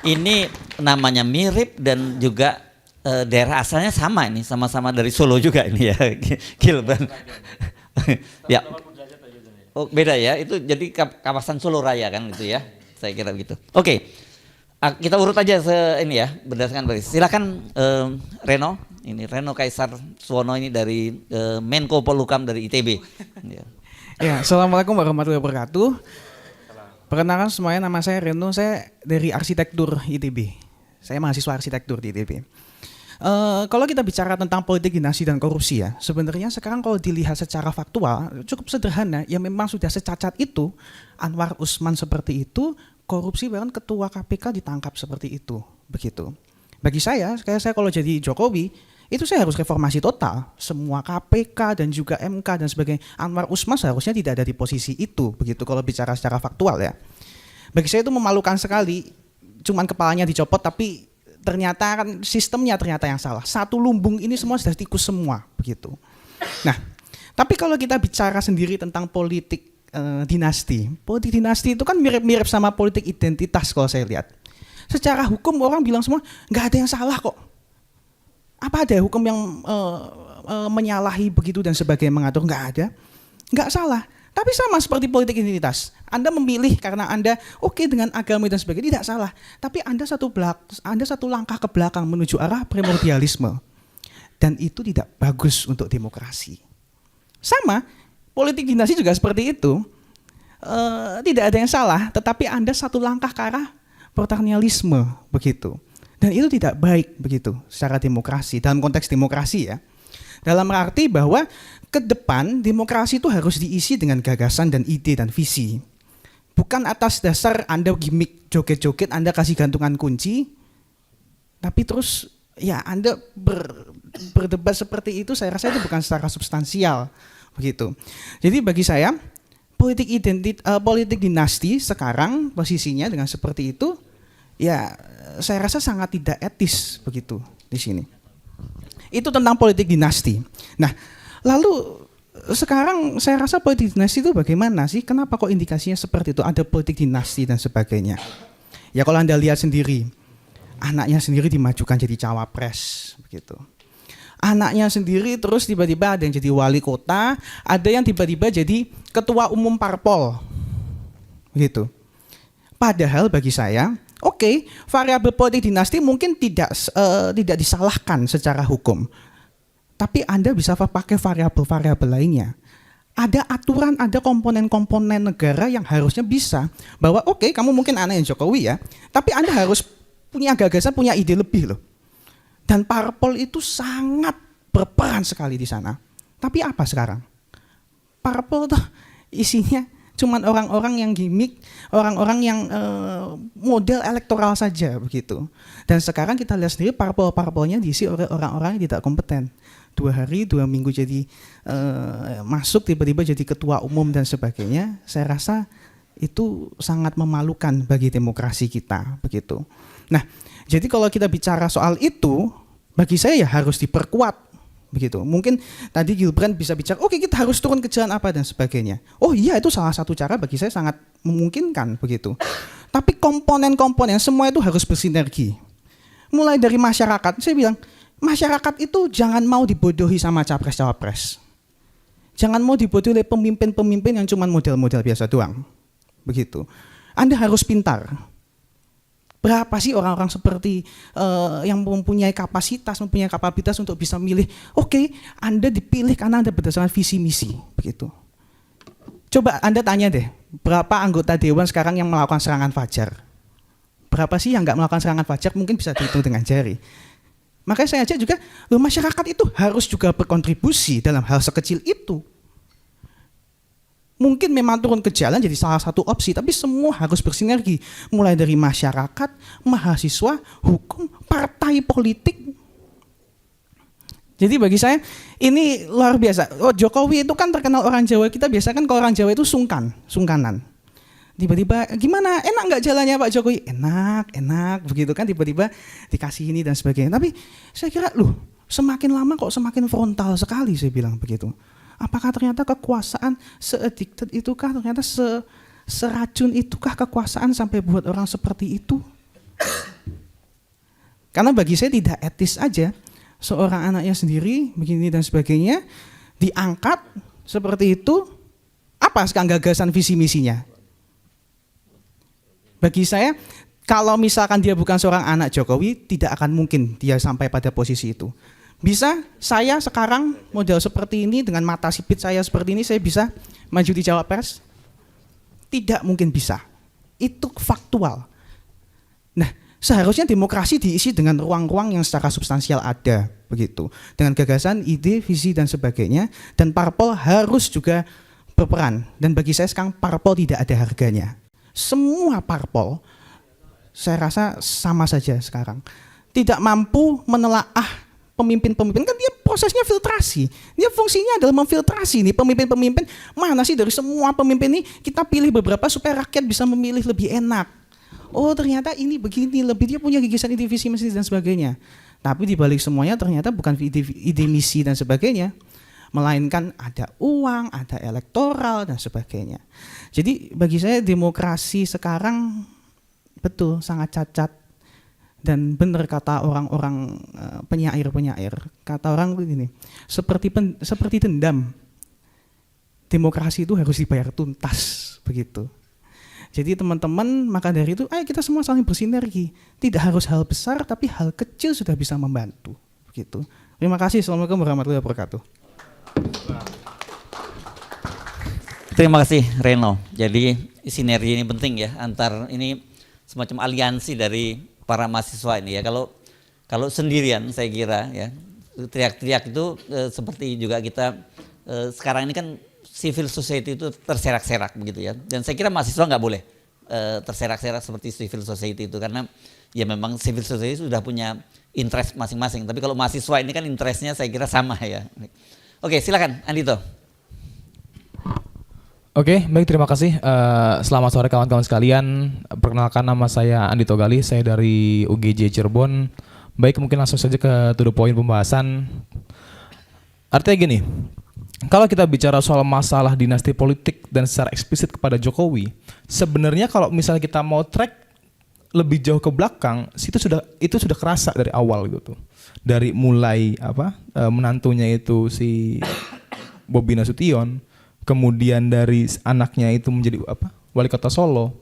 Ini namanya mirip dan juga daerah asalnya sama ini, sama-sama dari Solo juga ini ya, Gilbran. Ya. Oh, beda ya, itu jadi kawasan Solo Raya kan gitu ya. Saya kira begitu. Oke. Kita urut aja ini ya, berdasarkan baris. Silakan Reno, ini Reno Kaisar Suwono ini dari Menko Polhukam dari ITB. Ya, assalamualaikum warahmatullahi wabarakatuh. Perkenalkan semuanya, nama saya Reno, saya dari arsitektur ITB. Saya mahasiswa arsitektur di ITB. Kalau kita bicara tentang politik dinasti dan korupsi ya, sebenarnya sekarang kalau dilihat secara faktual cukup sederhana. Ya memang sudah secacat itu Anwar Usman seperti itu, korupsi bahkan ketua KPK ditangkap seperti itu, begitu. Bagi saya kalau jadi Jokowi itu saya harus reformasi total, semua KPK dan juga MK dan sebagainya. Anwar Usman seharusnya tidak ada di posisi itu, begitu kalau bicara secara faktual ya. Bagi saya itu memalukan sekali, cuman kepalanya dicopot tapi ternyata kan sistemnya ternyata yang salah. Satu lumbung ini semua sudah tikus semua, begitu. Nah, tapi kalau kita bicara sendiri tentang politik dinasti itu kan mirip-mirip sama politik identitas kalau saya lihat. Secara hukum orang bilang semua nggak ada yang salah kok. Apa ada hukum yang menyalahi begitu dan sebagainya mengatur? Nggak ada, nggak salah. Tapi sama seperti politik identitas, Anda memilih karena Anda oke dengan agama dan sebagainya, tidak salah. Tapi Anda satu langkah ke belakang menuju arah primordialisme, dan itu tidak bagus untuk demokrasi. Sama, politik dinasti juga seperti itu. Tidak ada yang salah, tetapi Anda satu langkah ke arah paternalisme begitu. Dan itu tidak baik begitu secara demokrasi, dalam konteks demokrasi ya. Dalam arti bahwa ke depan demokrasi itu harus diisi dengan gagasan dan ide dan visi. Bukan atas dasar Anda gimmick joget-joget, Anda kasih gantungan kunci, tapi terus ya Anda berdebat seperti itu, saya rasa itu bukan secara substansial begitu. Jadi bagi saya politik dinasti sekarang posisinya dengan seperti itu, ya saya rasa sangat tidak etis begitu di sini. Itu tentang politik dinasti. Nah, lalu sekarang saya rasa politik dinasti itu bagaimana sih? Kenapa kok indikasinya seperti itu? Ada politik dinasti dan sebagainya. Ya kalau Anda lihat sendiri, anaknya sendiri dimajukan jadi cawapres begitu. Anaknya sendiri terus tiba-tiba ada yang jadi wali kota, ada yang tiba-tiba jadi ketua umum parpol. Begitu. Padahal bagi saya, oke, variabel politik dinasti mungkin tidak disalahkan secara hukum. Tapi Anda bisa pakai variabel-variabel lainnya. Ada aturan, ada komponen-komponen negara yang harusnya bisa. Bahwa oke, kamu mungkin anaknya Jokowi ya, tapi Anda harus punya gagasan, punya ide lebih loh. Dan parpol itu sangat berperan sekali di sana. Tapi apa sekarang? Parpol tuh isinya cuman orang-orang yang gimmick, orang-orang yang model elektoral saja begitu. Dan sekarang kita lihat sendiri parpol-parpolnya diisi oleh orang-orang yang tidak kompeten. 2 hari, 2 minggu jadi masuk tiba-tiba jadi ketua umum dan sebagainya. Saya rasa itu sangat memalukan bagi demokrasi kita begitu. Nah, jadi kalau kita bicara soal itu, bagi saya ya harus diperkuat begitu. Mungkin tadi Gilbrand bisa bicara, oke, kita harus turun ke jalan apa dan sebagainya. Oh iya, itu salah satu cara bagi saya sangat memungkinkan begitu. Tapi komponen-komponen semua itu harus bersinergi. Mulai dari masyarakat, saya bilang masyarakat itu jangan mau dibodohi sama capres-cawapres. Jangan mau dibodohi oleh pemimpin-pemimpin yang cuma model-model biasa doang. Begitu. Anda harus pintar. Berapa sih orang-orang seperti yang mempunyai kapasitas, mempunyai kapabilitas untuk bisa milih, oke, Anda dipilih karena Anda berdasarkan visi misi, begitu. Coba Anda tanya deh, berapa anggota dewan sekarang yang melakukan serangan fajar? Berapa sih yang nggak melakukan serangan fajar? Mungkin bisa dihitung dengan jari. Makanya saya ajak juga, masyarakat itu harus juga berkontribusi dalam hal sekecil itu. Mungkin memang turun ke jalan jadi salah satu opsi, tapi semua harus bersinergi. Mulai dari masyarakat, mahasiswa, hukum, partai politik. Jadi bagi saya ini luar biasa. Oh, Jokowi itu kan terkenal orang Jawa, kita biasa kan kalau orang Jawa itu sungkanan. Tiba-tiba gimana, enak nggak jalannya Pak Jokowi? Enak, begitu kan, tiba-tiba dikasih ini dan sebagainya. Tapi saya kira semakin lama kok semakin frontal sekali, saya bilang begitu. Apakah ternyata kekuasaan se-addicted itukah, ternyata seracun itukah kekuasaan sampai buat orang seperti itu? Karena bagi saya tidak etis aja seorang anaknya sendiri begini dan sebagainya diangkat seperti itu. Apa sekarang gagasan visi misinya? Bagi saya kalau misalkan dia bukan seorang anak Jokowi, tidak akan mungkin dia sampai pada posisi itu. Bisa saya sekarang model seperti ini dengan mata sipit saya seperti ini, saya bisa maju di Cawapres? Tidak mungkin bisa. Itu faktual. Nah, seharusnya demokrasi diisi dengan ruang-ruang yang secara substansial ada, begitu. Dengan gagasan, ide, visi dan sebagainya. Dan parpol harus juga berperan. Dan bagi saya sekarang parpol tidak ada harganya. Semua parpol saya rasa sama saja sekarang. Tidak mampu menelaah pemimpin-pemimpin, kan dia prosesnya filtrasi. Dia fungsinya adalah memfiltrasi nih pemimpin-pemimpin. Mana sih dari semua pemimpin ini kita pilih beberapa supaya rakyat bisa memilih lebih enak. Oh ternyata ini begini, lebih dia punya gagasan ide visi misi dan sebagainya. Tapi di balik semuanya ternyata bukan ide misi dan sebagainya, melainkan ada uang, ada elektoral dan sebagainya. Jadi bagi saya demokrasi sekarang betul sangat cacat. Dan benar kata orang-orang penyair, kata orang begini, seperti dendam, demokrasi itu harus dibayar tuntas, begitu. Jadi teman-teman, maka dari itu, ayo kita semua saling bersinergi. Tidak harus hal besar, tapi hal kecil sudah bisa membantu, begitu. Terima kasih. Assalamualaikum warahmatullahi wabarakatuh. Terima kasih Reno. Jadi sinergi ini penting ya, antar ini semacam aliansi dari para mahasiswa ini ya. Kalau sendirian saya kira ya teriak-teriak itu seperti juga kita sekarang ini kan civil society itu terserak-serak begitu ya. Dan saya kira mahasiswa nggak boleh terserak-serak seperti civil society itu karena ya memang civil society sudah punya interest masing-masing. Tapi kalau mahasiswa ini kan interestnya saya kira sama ya. Oke, silakan Andito. Oke, baik, terima kasih. Selamat sore kawan-kawan sekalian. Perkenalkan, nama saya Andito Galih, saya dari UGJ Cirebon. Baik, mungkin langsung saja ke to the point pembahasan. Artinya gini, kalau kita bicara soal masalah dinasti politik dan secara eksplisit kepada Jokowi, sebenarnya kalau misalnya kita mau track lebih jauh ke belakang, itu sudah kerasa dari awal gitu tuh. Dari mulai menantunya itu si Bobi Nasution, kemudian dari anaknya itu menjadi wali kota Solo,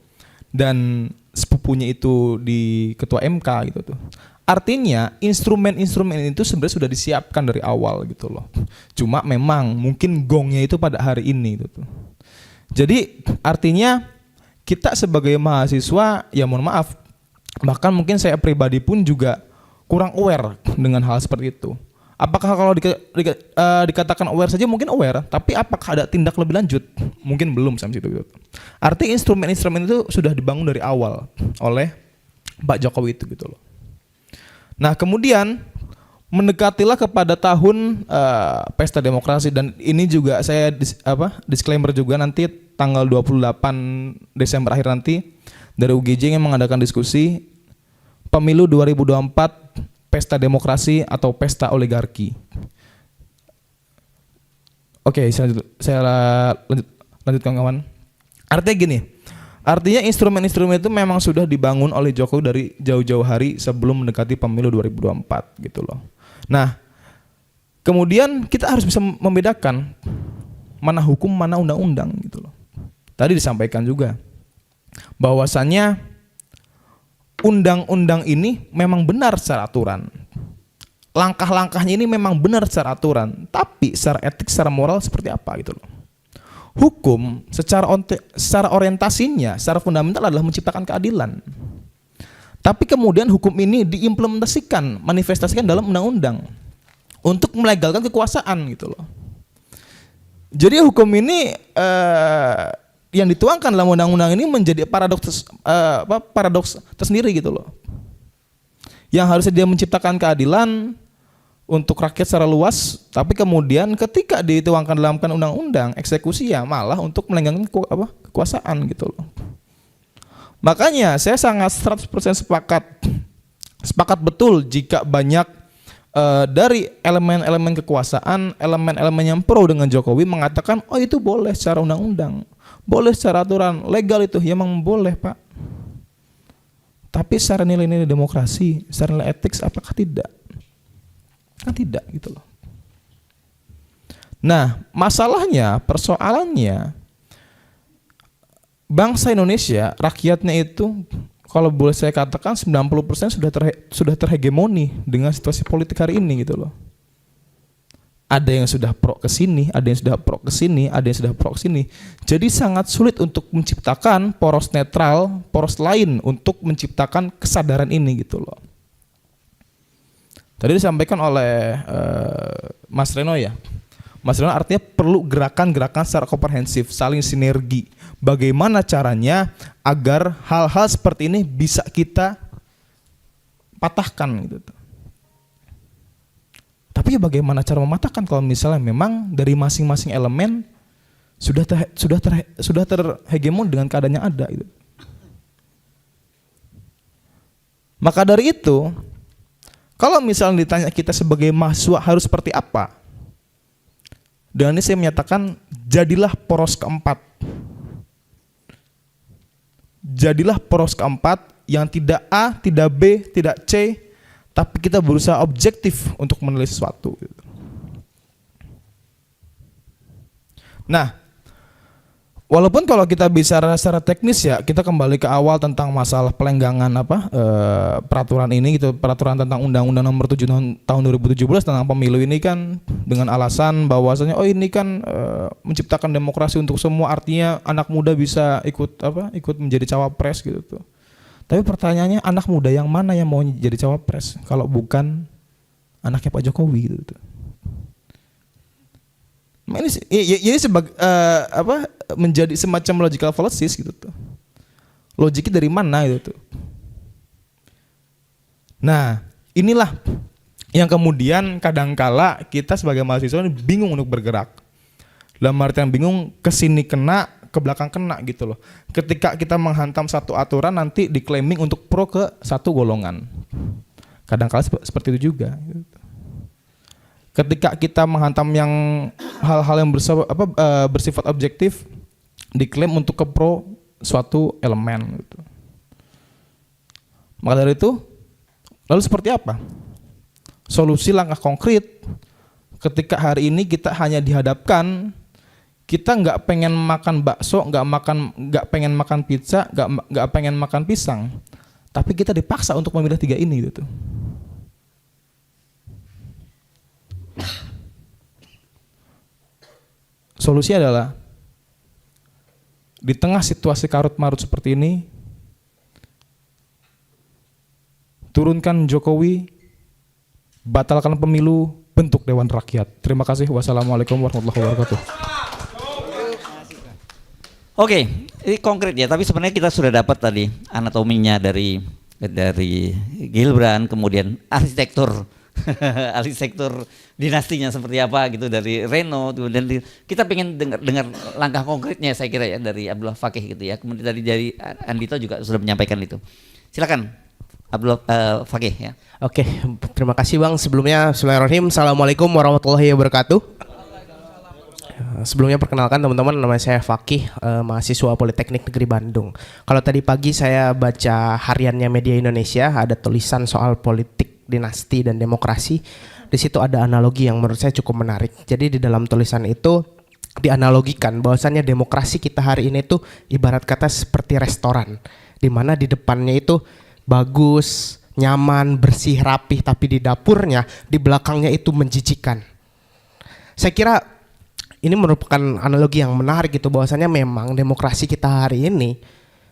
dan sepupunya itu di ketua MK gitu tuh. Artinya instrumen-instrumen itu sebenarnya sudah disiapkan dari awal gitu loh. Cuma memang mungkin gongnya itu pada hari ini gitu. Jadi artinya kita sebagai mahasiswa ya mohon maaf, bahkan mungkin saya pribadi pun juga kurang aware dengan hal seperti itu. Apakah kalau dikatakan aware saja mungkin aware, tapi apakah ada tindak lebih lanjut? Mungkin belum sampai situ. Artinya instrumen-instrumen itu sudah dibangun dari awal oleh Pak Jokowi itu gitu loh. Nah kemudian mendekatilah kepada tahun pesta demokrasi, dan ini juga saya disclaimer juga, nanti tanggal 28 Desember akhir nanti dari UGJ yang mengadakan diskusi pemilu 2024 pesta demokrasi atau pesta oligarki. Oke, saya lanjutkan kawan. Artinya gini, artinya instrumen-instrumen itu memang sudah dibangun oleh Jokowi dari jauh-jauh hari sebelum mendekati pemilu 2024 gitu loh. Nah, kemudian kita harus bisa membedakan mana hukum, mana undang-undang gitu loh. Tadi disampaikan juga bahwasannya undang-undang ini memang benar secara aturan. Langkah-langkahnya ini memang benar secara aturan, tapi secara etik, secara moral seperti apa gitu loh. Hukum secara orientasinya, secara fundamental adalah menciptakan keadilan. Tapi kemudian hukum ini diimplementasikan, manifestasikan dalam undang-undang untuk melegalkan kekuasaan gitu loh. Jadi hukum ini yang dituangkan dalam undang-undang ini menjadi paradoks tersendiri gitu loh. Yang harusnya dia menciptakan keadilan untuk rakyat secara luas, tapi kemudian ketika dituangkan dalam undang-undang, eksekusi ya malah untuk melenggang kekuasaan gitu loh. Makanya saya sangat 100% sepakat betul jika banyak dari elemen-elemen kekuasaan, elemen-elemen yang pro dengan Jokowi mengatakan, oh itu boleh secara undang-undang, boleh secara aturan, legal itu, ya memang boleh Pak. Tapi secara nilai-nilai demokrasi, secara nilai etik, apakah tidak? Kan tidak gitu loh. Nah, masalahnya, persoalannya, bangsa Indonesia, rakyatnya itu, kalau boleh saya katakan 90% sudah terhegemoni dengan situasi politik hari ini gitu loh. Ada yang sudah pro ke sini, ada yang sudah pro ke sini, ada yang sudah pro ke sini. Jadi sangat sulit untuk menciptakan poros netral, poros lain untuk menciptakan kesadaran ini gitu loh. Tadi disampaikan oleh Mas Reno ya. Mas Reno artinya perlu gerakan-gerakan secara komprehensif, saling sinergi. Bagaimana caranya agar hal-hal seperti ini bisa kita patahkan gitu. Tapi ya bagaimana cara mematahkan kalau misalnya memang dari masing-masing elemen sudah terhegemon dengan keadaan yang ada gitu. Maka dari itu, kalau misalnya ditanya kita sebagai mahasiswa harus seperti apa? Dan ini saya menyatakan jadilah poros keempat. Jadilah poros keempat yang tidak A, tidak B, tidak C, tapi kita berusaha objektif untuk menilai sesuatu. Nah, walaupun kalau kita bicara secara teknis ya, kita kembali ke awal tentang masalah pelenggangan peraturan ini gitu, peraturan tentang Undang-Undang Nomor 7 tahun 2017 tentang pemilu ini kan dengan alasan bahwasanya oh ini kan menciptakan demokrasi untuk semua, artinya anak muda bisa ikut menjadi cawapres gitu tuh. Tapi pertanyaannya anak muda yang mana yang mau jadi cawapres kalau bukan anaknya Pak Jokowi gitu tuh. Ini sebagai menjadi semacam logical fallacies gitu tuh. Logiknya dari mana gitu tuh. Nah, inilah yang kemudian kadangkala kita sebagai mahasiswa bingung untuk bergerak. Dalam artian bingung, kesini kena, ke belakang kena gitu loh. Ketika kita menghantam satu aturan nanti diklaiming untuk pro ke satu golongan. Kadangkala seperti itu juga gitu. Ketika kita menghantam yang hal-hal yang bersifat objektif, diklaim untuk ke pro suatu elemen gitu. Maka dari itu, lalu seperti apa? Solusi langkah konkret ketika hari ini kita hanya dihadapkan, kita nggak pengen makan bakso, nggak pengen makan pizza, nggak pengen makan pisang, tapi kita dipaksa untuk memilih tiga ini gitu. Solusi adalah di tengah situasi karut marut seperti ini, turunkan Jokowi, batalkan pemilu, bentuk Dewan Rakyat. Terima kasih. Wassalamualaikum warahmatullahi wabarakatuh. Oke, ini konkret ya, tapi sebenarnya kita sudah dapat tadi anatominya dari Gilbran, kemudian arsitektur arsitektur dinastinya seperti apa gitu dari Reno, kemudian kita pengen dengar langkah konkretnya saya kira ya dari Abdullah Fakih gitu ya. Kemudian dari Andito juga sudah menyampaikan itu. Silakan Abdullah Fakih ya. Oke, terima kasih Bang. Sebelumnya bismillahirrahmanirrahim. Assalamualaikum warahmatullahi wabarakatuh. Sebelumnya perkenalkan teman-teman, nama saya Fakih, mahasiswa Politeknik Negeri Bandung. Kalau tadi pagi saya baca hariannya Media Indonesia, ada tulisan soal politik, dinasti dan demokrasi. Di situ ada analogi yang menurut saya cukup menarik. Jadi di dalam tulisan itu dianalogikan bahwasannya demokrasi kita hari ini tuh ibarat kata seperti restoran, di mana di depannya itu bagus, nyaman, bersih, rapih, tapi di dapurnya, di belakangnya itu menjijikan. Saya kira ini merupakan analogi yang menarik gitu, bahwasannya memang demokrasi kita hari ini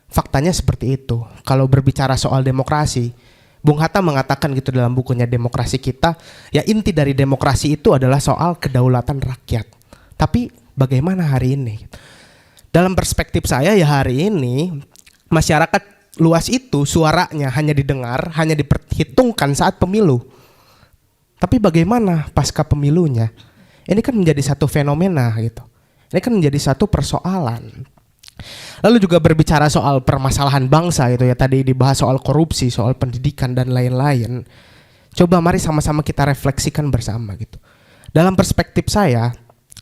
faktanya seperti itu. Kalau berbicara soal demokrasi, Bung Hatta mengatakan gitu dalam bukunya Demokrasi Kita, ya inti dari demokrasi itu adalah soal kedaulatan rakyat. Tapi bagaimana hari ini? Dalam perspektif saya ya hari ini masyarakat luas itu suaranya hanya didengar, hanya diperhitungkan saat pemilu. Tapi bagaimana pasca pemilunya? Ini kan menjadi satu fenomena gitu. Ini kan menjadi satu persoalan. Lalu juga berbicara soal permasalahan bangsa itu ya, tadi dibahas soal korupsi, soal pendidikan dan lain-lain. Coba mari sama-sama kita refleksikan bersama gitu. Dalam perspektif saya,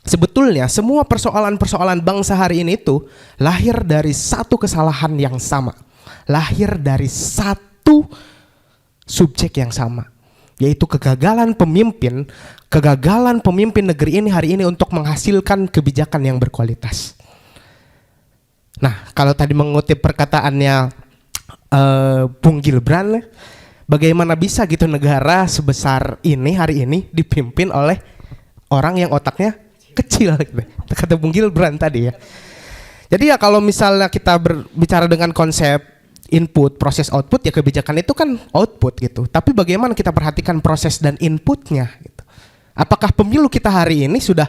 sebetulnya semua persoalan-persoalan bangsa hari ini itu lahir dari satu kesalahan yang sama. Lahir dari satu subjek yang sama, yaitu kegagalan pemimpin negeri ini hari ini untuk menghasilkan kebijakan yang berkualitas. Nah, kalau tadi mengutip perkataannya Bung Gilbran, bagaimana bisa gitu negara sebesar ini hari ini dipimpin oleh orang yang otaknya kecil gitu. Kata Bung Gilbran tadi ya. Jadi ya kalau misalnya kita berbicara dengan konsep input, proses, output, ya kebijakan itu kan output gitu. Tapi bagaimana kita perhatikan proses dan inputnya gitu. Apakah pemilu kita hari ini sudah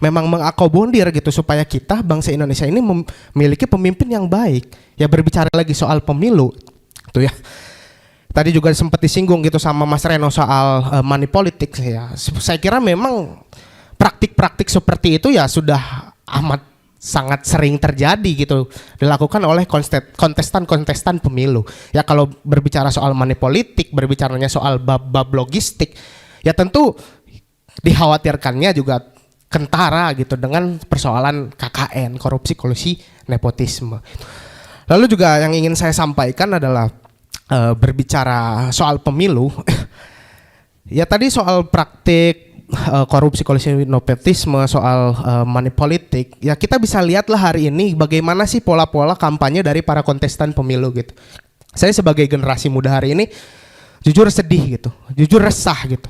memang mengakomodir gitu supaya kita bangsa Indonesia ini memiliki pemimpin yang baik. Ya berbicara lagi soal pemilu tuh ya. Tadi juga sempat disinggung gitu sama Mas Reno soal money politics ya. Saya kira memang praktik-praktik seperti itu ya sudah amat sangat sering terjadi gitu dilakukan oleh kontestan-kontestan pemilu. Ya kalau berbicara soal money politik, berbicaranya soal bab logistik, ya tentu dikhawatirkannya juga kentara gitu dengan persoalan KKN, korupsi, kolusi, nepotisme. Lalu juga yang ingin saya sampaikan adalah berbicara soal pemilu. Ya tadi soal praktik korupsi, kolusi, nepotisme, soal money politik. Ya kita bisa lihatlah hari ini bagaimana sih pola-pola kampanye dari para kontestan pemilu gitu. Saya sebagai generasi muda hari ini jujur sedih gitu, jujur resah gitu.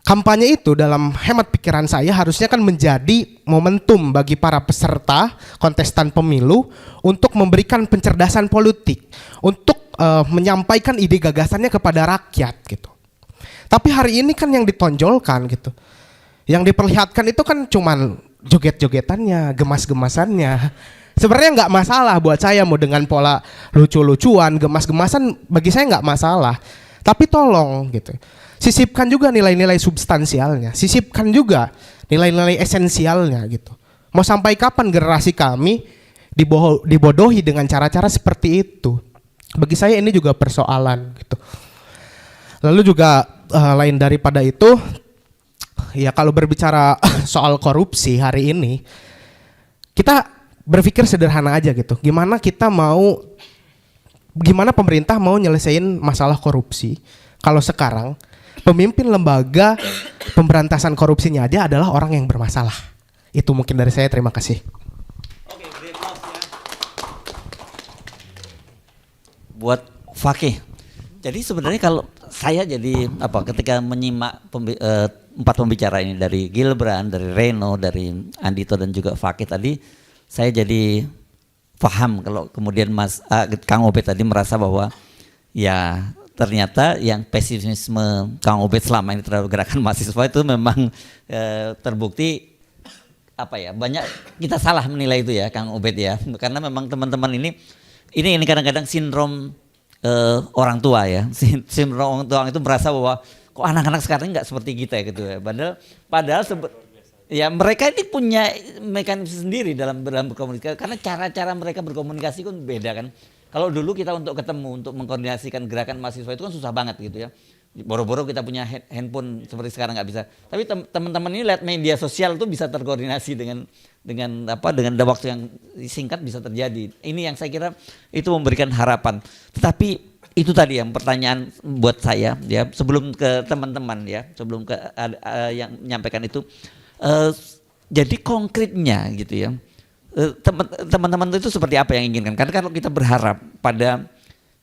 Kampanye itu dalam hemat pikiran saya harusnya kan menjadi momentum bagi para peserta kontestan pemilu untuk memberikan pencerdasan politik, untuk menyampaikan ide gagasannya kepada rakyat gitu. Tapi hari ini kan yang ditonjolkan gitu, yang diperlihatkan itu kan cuman joget-jogetannya, gemas-gemasannya. Sebenarnya nggak masalah buat saya mau dengan pola lucu-lucuan, gemas-gemasan bagi saya nggak masalah. Tapi tolong gitu, sisipkan juga nilai-nilai substansialnya, sisipkan juga nilai-nilai esensialnya gitu. Mau sampai kapan generasi kami dibodohi dengan cara-cara seperti itu? Bagi saya ini juga persoalan gitu. Lalu juga lain daripada itu, ya kalau berbicara soal korupsi hari ini, kita berpikir sederhana aja gitu. Gimana pemerintah mau nyelesain masalah korupsi kalau sekarang pemimpin lembaga pemberantasan korupsinya aja adalah orang yang bermasalah. Itu mungkin dari saya, terima kasih. Oke, buat Fakih. Jadi sebenarnya kalau saya jadi ketika menyimak empat pembicara ini dari Gilbran, dari Reno, dari Andito dan juga Fakih tadi, saya jadi paham kalau kemudian Kang Obed tadi merasa bahwa ya ternyata yang pesimisme Kang Obed selama ini terhadap gerakan mahasiswa itu memang terbukti banyak kita salah menilai itu ya Kang Obed ya, karena memang teman-teman ini kadang-kadang sindrom orang tua ya, sindrom orang tua itu merasa bahwa kok anak-anak sekarang nggak seperti kita gitu ya. Padahal ya mereka ini punya mekanisme sendiri dalam berkomunikasi karena cara-cara mereka berkomunikasi kan beda kan. Kalau dulu kita untuk ketemu untuk mengkoordinasikan gerakan mahasiswa itu kan susah banget gitu ya. Boro-boro kita punya handphone seperti sekarang nggak bisa. Tapi teman-teman ini lihat media sosial tuh bisa terkoordinasi dengan waktu yang singkat bisa terjadi. Ini yang saya kira itu memberikan harapan. Tetapi itu tadi yang pertanyaan buat saya ya sebelum ke teman-teman ya sebelum ke yang menyampaikan itu jadi konkretnya gitu ya teman-teman itu seperti apa yang inginkan? Karena kalau kita berharap pada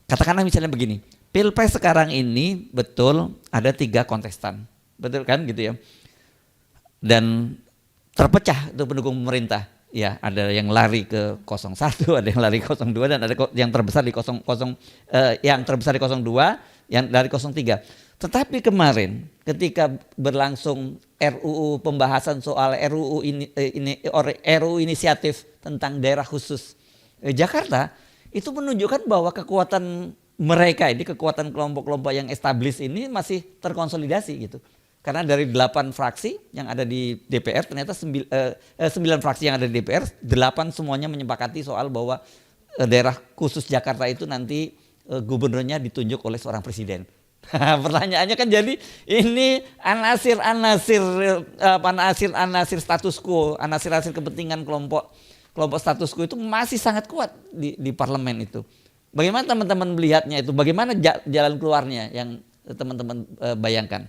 katakanlah misalnya begini. Pilpres sekarang ini betul ada 3 kontestan, betul kan gitu ya. Dan terpecah itu pendukung pemerintah. Ya ada yang lari ke 01, ada yang lari ke 02 dan ada yang terbesar di 02, yang dari 03. Tetapi kemarin ketika berlangsung RUU pembahasan soal RUU inisiatif tentang daerah khusus Jakarta itu menunjukkan bahwa kekuatan mereka ini kekuatan kelompok-kelompok yang established ini masih terkonsolidasi gitu. Karena dari 8 fraksi yang ada di DPR ternyata 9 fraksi yang ada di DPR 8 semuanya menyepakati soal bahwa daerah khusus Jakarta itu nanti gubernurnya ditunjuk oleh seorang presiden. Pertanyaannya kan jadi ini anasir status quo, anasir kepentingan kelompok status quo itu masih sangat kuat di parlemen itu. Bagaimana teman-teman melihatnya itu? Bagaimana jalan keluarnya yang teman-teman bayangkan?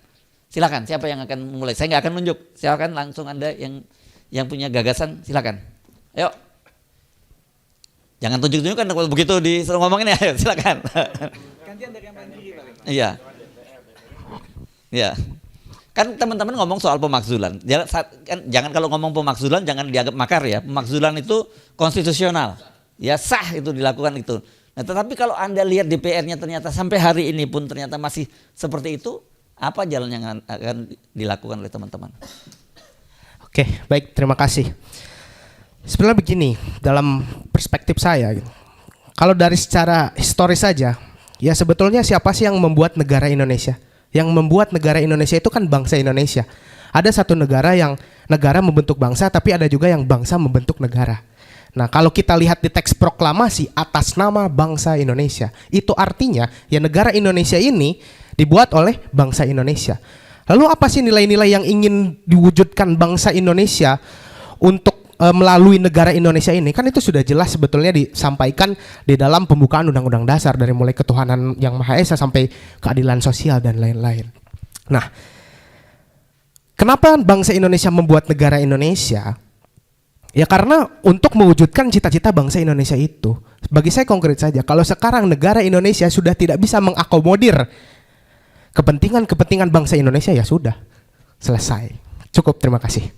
Silakan, siapa yang akan mulai? Saya nggak akan nunjuk. Silakan langsung Anda yang punya gagasan, silakan. Ayo. Jangan tunjuk-tunjuk kan begitu disuruh ngomongin ya. Ayo, silakan. Gantian dari yang paling kiri paling. Iya. Iya. Kan teman-teman ngomong soal pemakzulan. Jangan kalau ngomong pemakzulan jangan dianggap makar ya. Pemakzulan itu konstitusional. Ya sah itu dilakukan itu. Nah, tetapi kalau Anda lihat DPR-nya ternyata sampai hari ini pun ternyata masih seperti itu, apa jalan yang akan dilakukan oleh teman-teman? Oke, baik, terima kasih. Sebenarnya begini, dalam perspektif saya, kalau dari secara historis saja, ya sebetulnya siapa sih yang membuat negara Indonesia? Yang membuat negara Indonesia itu kan bangsa Indonesia. Ada satu negara yang negara membentuk bangsa, tapi ada juga yang bangsa membentuk negara. Nah, kalau kita lihat di teks proklamasi atas nama bangsa Indonesia, itu artinya ya negara Indonesia ini dibuat oleh bangsa Indonesia. Lalu apa sih nilai-nilai yang ingin diwujudkan bangsa Indonesia untuk melalui negara Indonesia ini? Kan itu sudah jelas sebetulnya disampaikan di dalam pembukaan Undang-Undang Dasar dari mulai ketuhanan yang Maha Esa sampai keadilan sosial dan lain-lain. Nah, kenapa bangsa Indonesia membuat negara Indonesia? Ya karena untuk mewujudkan cita-cita bangsa Indonesia itu. Bagi saya konkret saja, kalau sekarang negara Indonesia sudah tidak bisa mengakomodir kepentingan bangsa Indonesia, ya sudah, selesai. Cukup, terima kasih.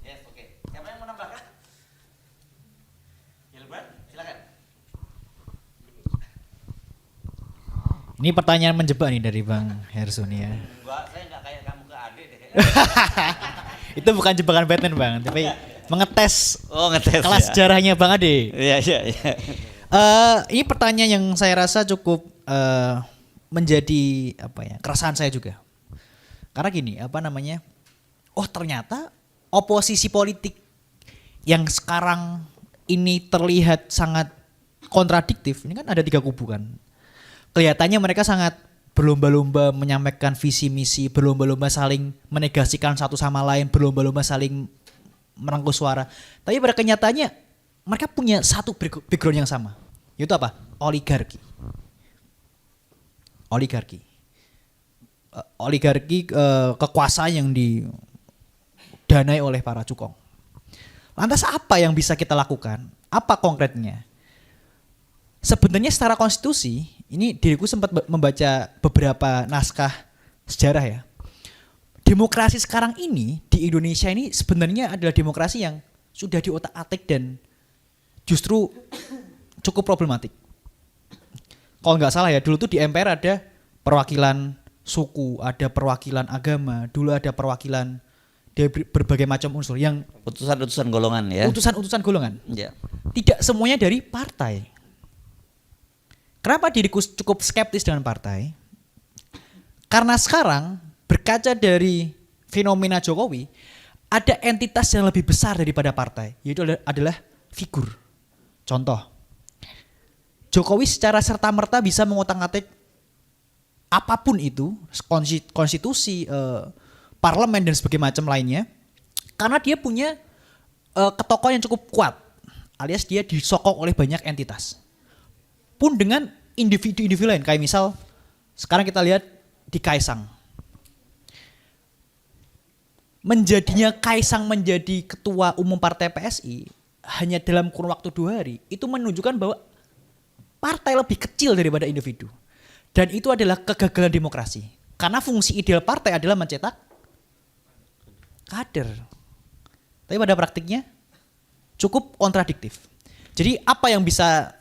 Yes, oke. Siapa yang menambahkan? Gilbert, silakan. Ini pertanyaan menjebak nih dari Bang Hersun ya. Enggak, saya nggak kayak kamu ke Ade deh. Itu bukan jebakan Batman Bang, tapi mengetes Ngetes kelas ya. sejarahnya Bang Ade. Iya. Ini pertanyaan yang saya rasa cukup menjadi keresahan saya juga. Karena gini, oh ternyata oposisi politik yang sekarang ini terlihat sangat kontradiktif. Ini kan ada 3 kubu kan. Kelihatannya mereka sangat berlomba-lomba menyampaikan visi misi, berlomba-lomba saling menegasikan satu sama lain, berlomba-lomba saling merangkul suara. Tapi pada kenyataannya mereka punya satu background yang sama. Yaitu apa? Oligarki. Oligarki kekuasaan yang didanai oleh para cukong. Lantas apa yang bisa kita lakukan? Apa konkretnya? Sebenarnya secara konstitusi, ini diriku sempat membaca beberapa naskah sejarah ya. Demokrasi sekarang ini di Indonesia ini sebenarnya adalah demokrasi yang sudah diotak-atik dan justru cukup problematik. Kalau nggak salah ya, dulu tuh di MPR ada perwakilan suku, ada perwakilan agama, dulu ada perwakilan dari berbagai macam unsur yang Utusan-utusan golongan ya. utusan-utusan golongan. Ya. Tidak semuanya dari partai. Kenapa diriku cukup skeptis dengan partai? Karena sekarang berkaca dari fenomena Jokowi, ada entitas yang lebih besar daripada partai, yaitu adalah figur. Contoh, Jokowi secara serta-merta bisa mengotak-atik apapun itu, konstitusi, parlemen dan sebagainya macam lainnya, karena dia punya ketokohan yang cukup kuat, alias dia disokong oleh banyak entitas. Pun dengan individu-individu lain, kayak misal sekarang kita lihat di Kaisang. Menjadinya Kaisang menjadi ketua umum partai PSI hanya dalam kurun waktu 2 hari, itu menunjukkan bahwa partai lebih kecil daripada individu. Dan itu adalah kegagalan demokrasi. Karena fungsi ideal partai adalah mencetak kader. Tapi pada praktiknya cukup kontradiktif. Jadi apa yang bisa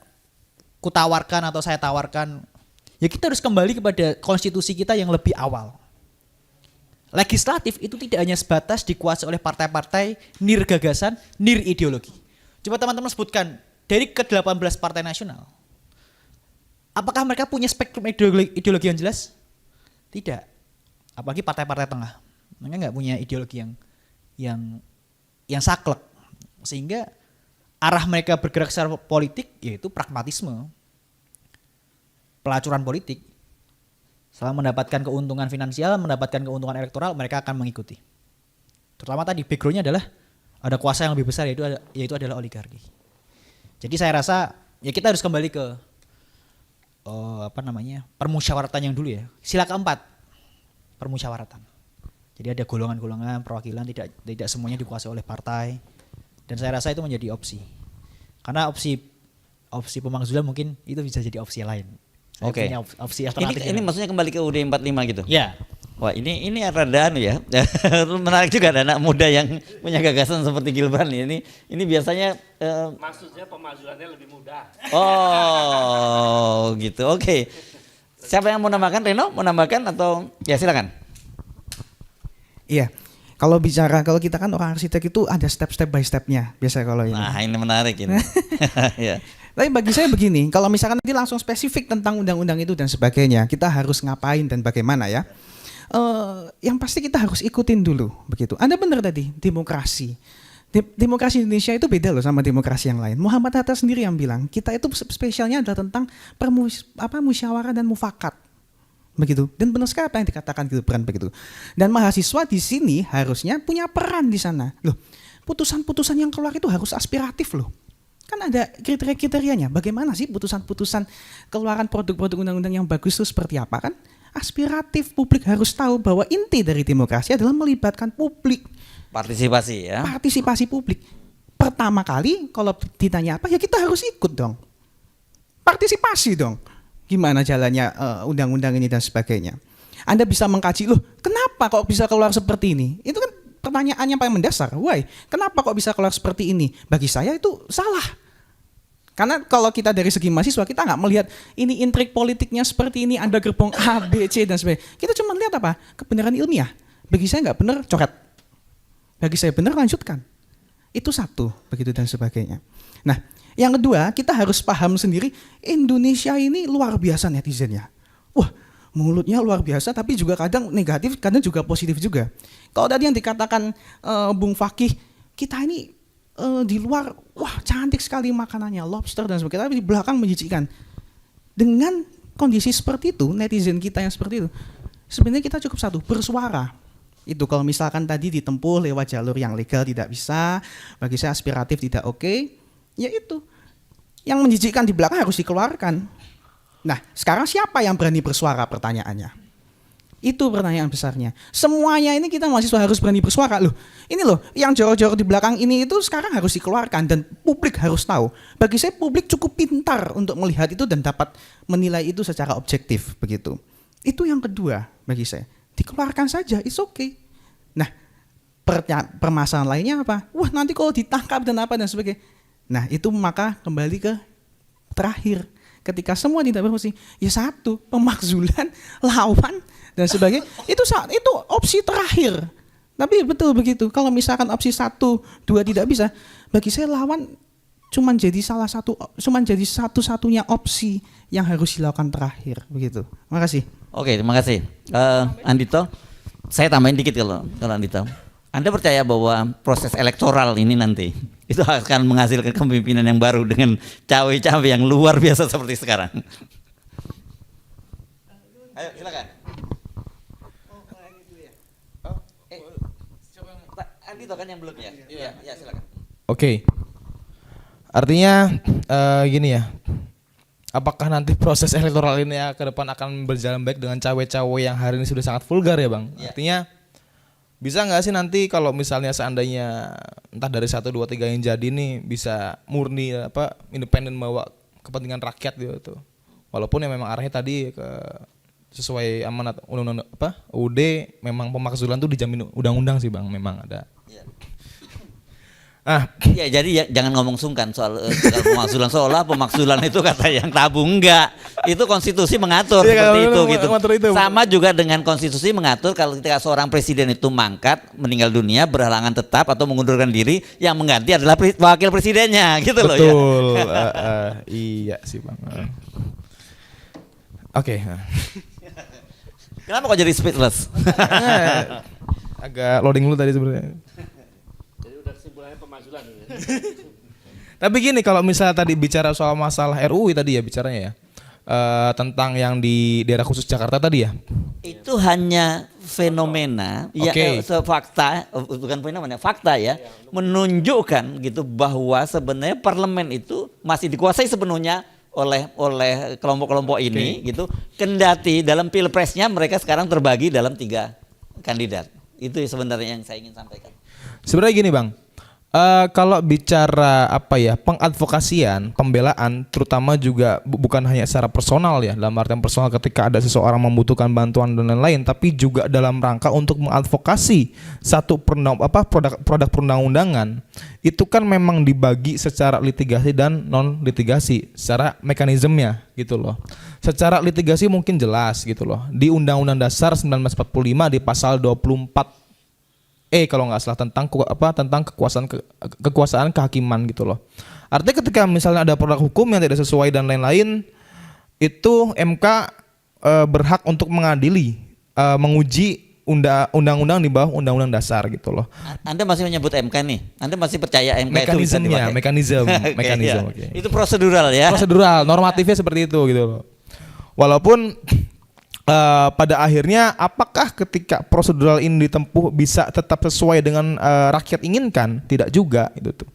kutawarkan atau saya tawarkan, ya kita harus kembali kepada konstitusi kita yang lebih awal. Legislatif itu tidak hanya sebatas dikuasai oleh partai-partai nir gagasan, nir ideologi. Coba teman-teman sebutkan dari ke-18 partai nasional, apakah mereka punya spektrum ideologi yang jelas? Tidak. Apalagi partai-partai tengah. Mereka nggak punya ideologi yang saklek. Sehingga arah mereka bergerak secara politik yaitu pragmatisme. Pelacuran politik. Selama mendapatkan keuntungan finansial, mendapatkan keuntungan elektoral, mereka akan mengikuti. Terutama tadi backgroundnya adalah ada kuasa yang lebih besar, yaitu adalah oligarki. Jadi saya rasa ya kita harus kembali ke permusyawaratan yang dulu ya. Sila keempat, permusyawaratan. Jadi ada golongan-golongan perwakilan, tidak semuanya dikuasai oleh partai. Dan saya rasa itu menjadi opsi. Karena opsi pemakzulan mungkin itu bisa jadi opsi lain. Oke. Opsi alternatif. Ini maksudnya kembali ke UUD 45 gitu? Ya. Wah ini rada ya. Menarik juga ada anak muda yang punya gagasan seperti Gilbran ini. Ini biasanya Maksudnya pemakzulannya lebih mudah. oh gitu. Oke. Siapa yang mau nambahkan? Reno mau nambahkan atau ya silakan. Iya. Kalau kita kan orang arsitek itu ada step by stepnya biasa kalau ini. Nah ini menarik ini. Ya. Tapi bagi saya begini, kalau misalkan nanti langsung spesifik tentang undang-undang itu dan sebagainya, kita harus ngapain dan bagaimana ya? Yang pasti kita harus ikutin dulu begitu. Anda benar tadi, demokrasi. Demokrasi Indonesia itu beda loh sama demokrasi yang lain. Muhammad Hatta sendiri yang bilang, kita itu spesialnya adalah tentang musyawarah dan mufakat. Begitu. Dan benar sekali apa yang dikatakan Gibran begitu. Dan mahasiswa di sini harusnya punya peran di sana. Loh, putusan-putusan yang keluar itu harus aspiratif loh. Kan ada kriteria-kriterianya. Bagaimana sih putusan-putusan keluaran produk-produk undang-undang yang bagus itu seperti apa kan? Aspiratif, publik harus tahu bahwa inti dari demokrasi adalah melibatkan publik. Partisipasi ya. Partisipasi publik. Pertama kali kalau ditanya apa ya kita harus ikut dong. Partisipasi dong. Gimana jalannya undang-undang ini dan sebagainya. Anda bisa mengkaji, loh kenapa kok bisa keluar seperti ini? Itu kan pertanyaan yang paling mendasar. Why? Kenapa kok bisa keluar seperti ini? Bagi saya itu salah. Karena kalau kita dari segi mahasiswa, kita nggak melihat ini intrik politiknya seperti ini, ada gerbong A, B, C, dan sebagainya. Kita cuma lihat apa? Kebenaran ilmiah. Bagi saya nggak benar, coret. Bagi saya benar, lanjutkan. Itu satu, begitu dan sebagainya. Nah, yang kedua, kita harus paham sendiri, Indonesia ini luar biasa netizennya. Wah, mulutnya luar biasa, tapi juga kadang negatif, kadang juga positif juga. Kalau tadi yang dikatakan Bung Fakih, kita ini di luar, wah cantik sekali makanannya, lobster dan sebagainya, tapi di belakang menjijikkan. Dengan kondisi seperti itu, netizen kita yang seperti itu, sebenarnya kita cukup satu, bersuara. Itu kalau misalkan tadi ditempuh lewat jalur yang legal tidak bisa, bagi saya aspiratif tidak oke, ya itu. Yang menjijikkan di belakang harus dikeluarkan. Nah, sekarang siapa yang berani bersuara pertanyaannya? Itu pertanyaan besarnya. Semuanya ini kita mahasiswa harus berani bersuara loh. Ini loh, yang jorok-jorok di belakang ini itu sekarang harus dikeluarkan dan publik harus tahu. Bagi saya publik cukup pintar untuk melihat itu dan dapat menilai itu secara objektif begitu. Itu yang kedua bagi saya. Dikeluarkan saja, it's okay. Nah, permasalahan lainnya apa? Wah, nanti kalau ditangkap dan apa dan sebagainya. Nah, itu maka kembali ke terakhir. Ketika semua tidak berfungsi, ya satu, pemakzulan, lawan dan sebagainya. Itu opsi terakhir. Tapi betul begitu. Kalau misalkan opsi 1, 2 tidak bisa, bagi saya lawan cuma jadi satu-satunya opsi yang harus dilakukan terakhir begitu. Terima kasih. Oke, terima kasih. Andito, saya tambahin dikit kalau Andito. Anda percaya bahwa proses elektoral ini nanti itu akan menghasilkan kepemimpinan yang baru dengan cawe-cawe yang luar biasa seperti sekarang? Ayo silakan. Andito kan yang belum ya? Iya, silakan. Oke. Artinya gini ya. Apakah nanti proses elektoral ini ya, ke depan akan berjalan baik dengan cawe-cawe yang hari ini sudah sangat vulgar ya Bang? Ya. Artinya bisa nggak sih nanti kalau misalnya seandainya entah dari 1, 2, 3 yang jadi nih bisa murni independen bawa kepentingan rakyat gitu. Walaupun ya memang arahnya tadi ke sesuai amanat undang-undang UUD, memang pemakzulan tuh dijamin undang-undang sih Bang, memang ada. Ya jadi jangan ngomong sungkan soal pemakzulan, seolah pemakzulan itu kata yang tabu, enggak. Itu konstitusi mengatur seperti itu gitu. Sama juga dengan konstitusi mengatur kalau ketika seorang presiden itu mangkat, meninggal dunia, berhalangan tetap atau mengundurkan diri, yang mengganti adalah wakil presidennya gitu loh ya. Betul. Iya sih Bang. Oke. Kenapa kok jadi speechless? Agak loading dulu tadi sebenarnya. Tapi gini, kalau misalnya tadi bicara soal masalah RUU tadi ya bicaranya ya, tentang yang di daerah khusus Jakarta tadi ya. Itu hanya fenomena, fakta, bukan fenomena, fakta ya, menunjukkan gitu bahwa sebenarnya parlemen itu masih dikuasai sepenuhnya oleh kelompok-kelompok ini gitu. Kendati dalam pilpresnya mereka sekarang terbagi dalam 3 kandidat. Itu sebenarnya yang saya ingin sampaikan. Sebenarnya gini Bang. Kalau bicara pengadvokasian, pembelaan, terutama juga bukan hanya secara personal ya, dalam artian personal ketika ada seseorang membutuhkan bantuan dan lain-lain, tapi juga dalam rangka untuk mengadvokasi satu produk perundang-undangan, itu kan memang dibagi secara litigasi dan non litigasi, secara mekanismenya gitu loh. Secara litigasi mungkin jelas gitu loh, di Undang-Undang Dasar 1945 di pasal 24 kalau nggak salah tentang kekuasaan kehakiman gitu loh. Artinya ketika misalnya ada produk hukum yang tidak sesuai dan lain-lain, itu MK berhak untuk menguji undang-undang di bawah Undang-Undang Dasar gitu loh. Anda masih menyebut MK nih? Anda masih percaya MK itu bisa dipakai? Mekanisme. Okay. Itu prosedural ya? Prosedural, normatifnya seperti itu gitu loh. Walaupun pada akhirnya apakah ketika prosedural ini ditempuh bisa tetap sesuai dengan rakyat inginkan? Tidak juga itu tuh.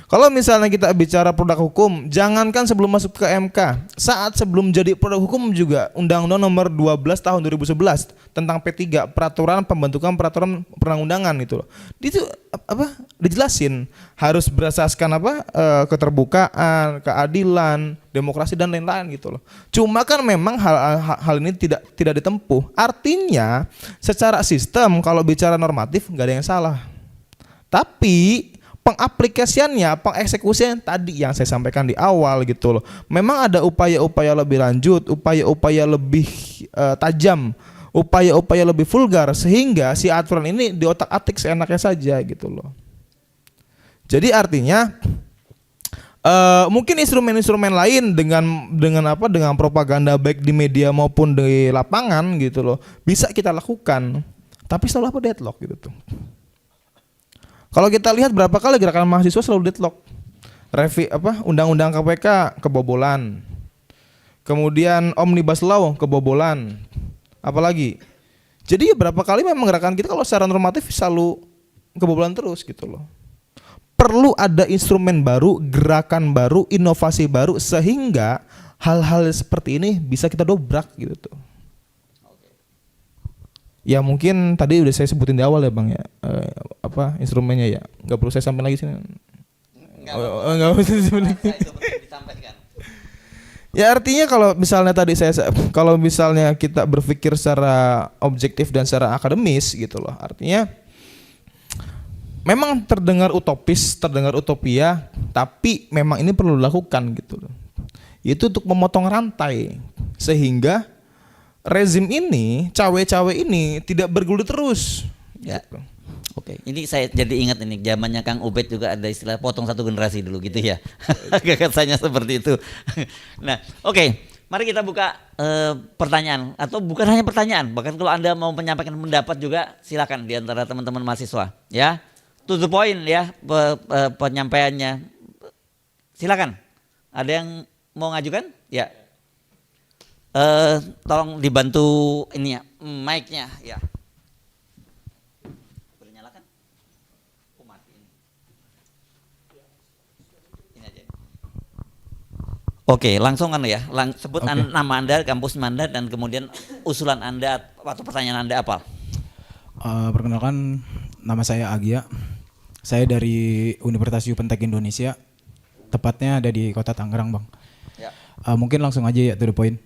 Kalau misalnya kita bicara produk hukum, jangankan sebelum masuk ke MK, saat sebelum jadi produk hukum juga Undang-Undang Nomor 12 Tahun 2011 tentang P3, Peraturan Pembentukan Peraturan Perundang-undangan itu loh. Itu dijelasin harus berasaskan keterbukaan, keadilan, demokrasi dan lain-lain gitu loh. Cuma kan memang hal ini tidak ditempuh. Artinya secara sistem kalau bicara normatif nggak ada yang salah. Tapi pengaplikasiannya, pengeksekusian tadi yang saya sampaikan di awal gitu loh. Memang ada upaya-upaya lebih lanjut, upaya-upaya lebih tajam, upaya-upaya lebih vulgar sehingga si aturan ini diotak-atik seenaknya saja gitu loh. Jadi artinya mungkin instrumen-instrumen lain dengan propaganda baik di media maupun di lapangan gitu loh bisa kita lakukan. Tapi selalu deadlock gitu tuh. Kalau kita lihat berapa kali gerakan mahasiswa selalu deadlock. Undang-undang KPK kebobolan. Kemudian Omnibus Law kebobolan. Apalagi? Jadi berapa kali memang gerakan kita kalau secara normatif selalu kebobolan terus gitu loh. Perlu ada instrumen baru, gerakan baru, inovasi baru sehingga hal-hal seperti ini bisa kita dobrak gitu tuh. Ya mungkin tadi udah saya sebutin di awal ya Bang ya, instrumennya ya, nggak perlu saya sampaikan lagi sini. Nggak perlu disampaikan. Ya artinya kalau misalnya kita berpikir secara objektif dan secara akademis gitu loh, artinya memang terdengar utopis, terdengar utopia, tapi memang ini perlu dilakukan gitu loh. Itu untuk memotong rantai sehingga rezim ini, cawe-cawe ini tidak bergulir terus. Ya. Oke, ini saya jadi ingat ini zamannya Kang Ubed juga ada istilah potong satu generasi dulu gitu ya. Gagasannya seperti itu. Nah, oke. mari kita buka pertanyaan atau bukan hanya pertanyaan, bahkan kalau Anda mau menyampaikan pendapat juga silakan di antara teman-teman mahasiswa ya. To the point ya penyampaiannya. Silakan. Ada yang mau ngajukan? Ya. Tolong dibantu ini ya, mic-nya ya. Boleh nyalakan? Oh, mati ini. Ini aja. Oke, langsung kan ya. Sebut nama Anda, kampus Anda, dan kemudian usulan Anda atau pertanyaan Anda apa? Perkenalkan, nama saya Agia. Saya dari Universitas Yupentek Indonesia. Tepatnya ada di Kota Tangerang, Bang. Ya. Mungkin langsung aja ya to the point.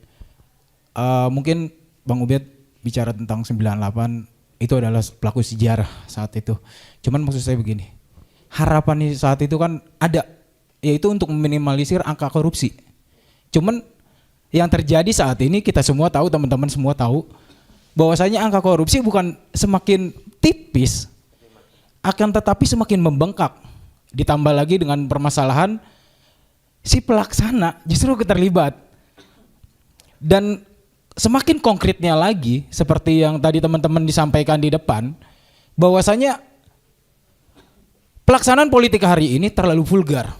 Mungkin Bang Ubed bicara tentang 98 itu adalah pelaku sejarah saat itu. Cuman maksud saya begini, harapan saat itu kan ada, yaitu untuk meminimalisir angka korupsi. Cuman yang terjadi saat ini kita semua tahu, teman-teman semua tahu, bahwasanya angka korupsi bukan semakin tipis, akan tetapi semakin membengkak. Ditambah lagi dengan permasalahan si pelaksana justru keterlibat. Dan semakin konkretnya lagi, seperti yang tadi teman-teman disampaikan di depan, bahwasanya pelaksanaan politik hari ini terlalu vulgar.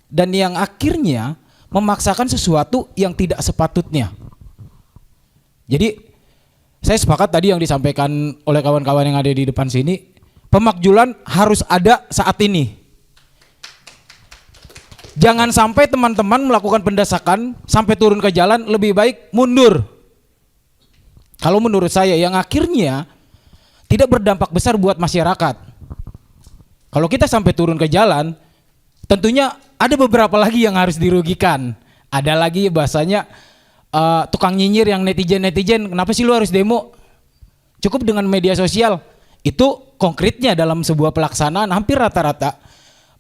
Dan yang akhirnya memaksakan sesuatu yang tidak sepatutnya. Jadi saya sepakat tadi yang disampaikan oleh kawan-kawan yang ada di depan sini, pemakjulan harus ada saat ini. Jangan sampai teman-teman melakukan pendesakan sampai turun ke jalan, lebih baik mundur. Kalau menurut saya yang akhirnya tidak berdampak besar buat masyarakat. Kalau kita sampai turun ke jalan, tentunya ada beberapa lagi yang harus dirugikan. Ada lagi bahasanya tukang nyinyir yang netizen, kenapa sih lu harus demo? Cukup dengan media sosial. Itu konkretnya dalam sebuah pelaksanaan hampir rata-rata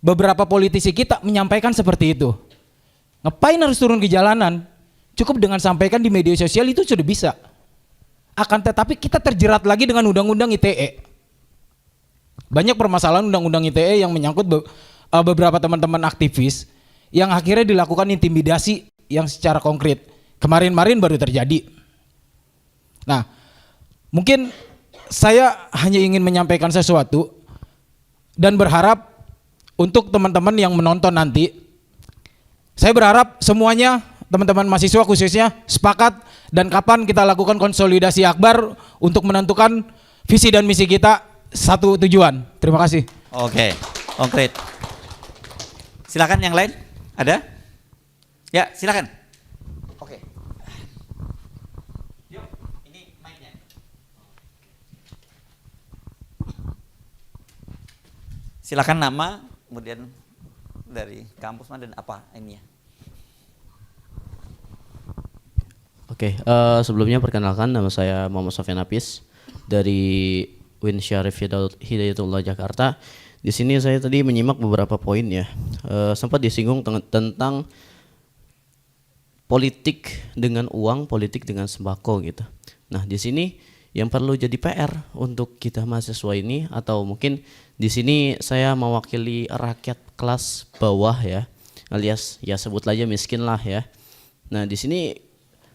beberapa politisi kita menyampaikan seperti itu. Ngapain harus turun ke jalanan? Cukup dengan sampaikan di media sosial itu sudah bisa. Akan tetapi kita terjerat lagi dengan undang-undang ITE. Banyak permasalahan undang-undang ITE yang menyangkut beberapa teman-teman aktivis yang akhirnya dilakukan intimidasi yang secara konkret. Kemarin-marin baru terjadi. Nah, mungkin saya hanya ingin menyampaikan sesuatu dan berharap untuk teman-teman yang menonton nanti, saya berharap semuanya teman-teman mahasiswa khususnya sepakat dan kapan kita lakukan konsolidasi akbar untuk menentukan visi dan misi kita satu tujuan. Terima kasih. Oke, konkret. Silakan yang lain, ada? Ya, silakan. Oke. Yuk, ini mic-nya. Silakan nama, kemudian dari kampus mana dan apa ini ya? Oke, sebelumnya perkenalkan nama saya Muhammad Sofyan Apis dari UIN Syarif Hidayatullah Jakarta. Di sini saya tadi menyimak beberapa poin ya, sempat disinggung tentang politik dengan uang, politik dengan sembako gitu. Nah di sini yang perlu jadi PR untuk kita mahasiswa ini, atau mungkin di sini saya mewakili rakyat kelas bawah ya, alias ya sebut aja miskin lah ya. Nah di sini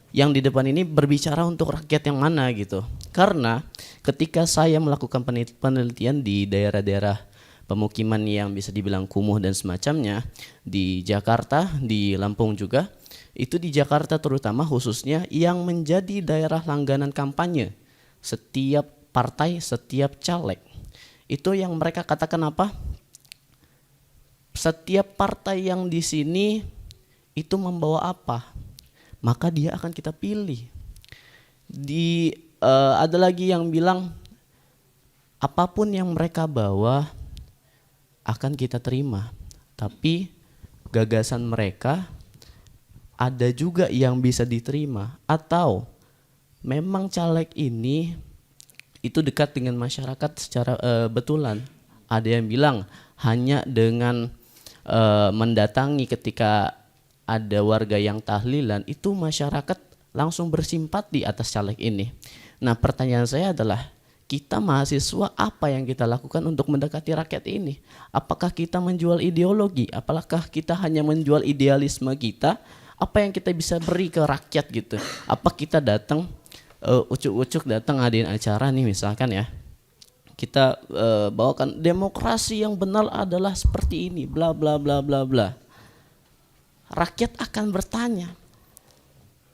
yang di depan ini berbicara untuk rakyat yang mana gitu. Karena ketika saya melakukan penelitian di daerah-daerah pemukiman yang bisa dibilang kumuh dan semacamnya, di Jakarta, di Lampung juga, itu di Jakarta terutama khususnya yang menjadi daerah langganan kampanye setiap partai, setiap caleg. Itu yang mereka katakan apa? Setiap partai yang di sini itu membawa apa, maka dia akan kita pilih. Ada lagi yang bilang apapun yang mereka bawa akan kita terima, tapi gagasan mereka ada juga yang bisa diterima, atau memang caleg ini itu dekat dengan masyarakat secara betulan. Ada yang bilang hanya dengan mendatangi ketika ada warga yang tahlilan itu masyarakat langsung bersimpati atas caleg ini. Nah pertanyaan saya adalah, kita mahasiswa apa yang kita lakukan untuk mendekati rakyat ini? Apakah kita menjual ideologi? Apakah kita hanya menjual idealisme kita? Apa yang kita bisa beri ke rakyat gitu? Apa kita datang ucuk-ucuk datang ngadain acara nih misalkan ya, kita bawakan demokrasi yang benar adalah seperti ini, bla bla bla bla bla. Rakyat akan bertanya,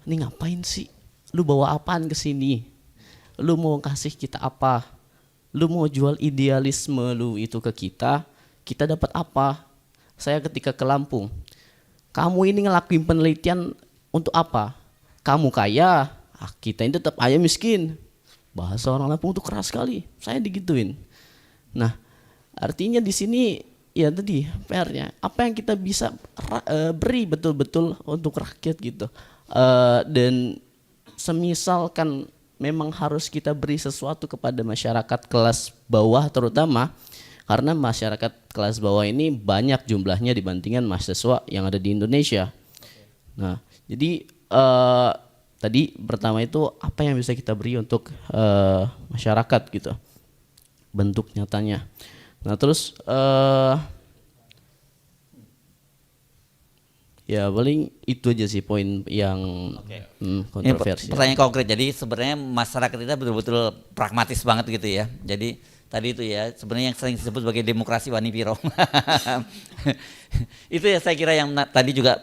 ini ngapain sih? Lu bawa apaan ke sini? Lu mau kasih kita apa? Lu mau jual idealisme lu itu ke kita dapat apa? Saya ketika ke Lampung, kamu ini ngelakuin penelitian untuk apa? Kamu kaya, kita ini tetap aja miskin. Bahasa orang Lampung itu keras sekali, saya digituin. Nah, artinya di sini ya tadi PR-nya, apa yang kita bisa beri betul-betul untuk rakyat gitu. Dan semisalkan memang harus kita beri sesuatu kepada masyarakat kelas bawah terutama, karena masyarakat kelas bawah ini banyak jumlahnya dibandingkan mahasiswa yang ada di Indonesia. Nah, jadi tadi pertama itu apa yang bisa kita beri untuk masyarakat gitu, bentuk nyatanya. Nah terus ya paling itu aja sih poin yang kontroversi. Pertanyaan konkret. Jadi sebenarnya masyarakat kita betul-betul pragmatis banget gitu ya. Jadi tadi itu ya sebenarnya yang sering disebut sebagai demokrasi wani piro. Itu ya saya kira yang tadi juga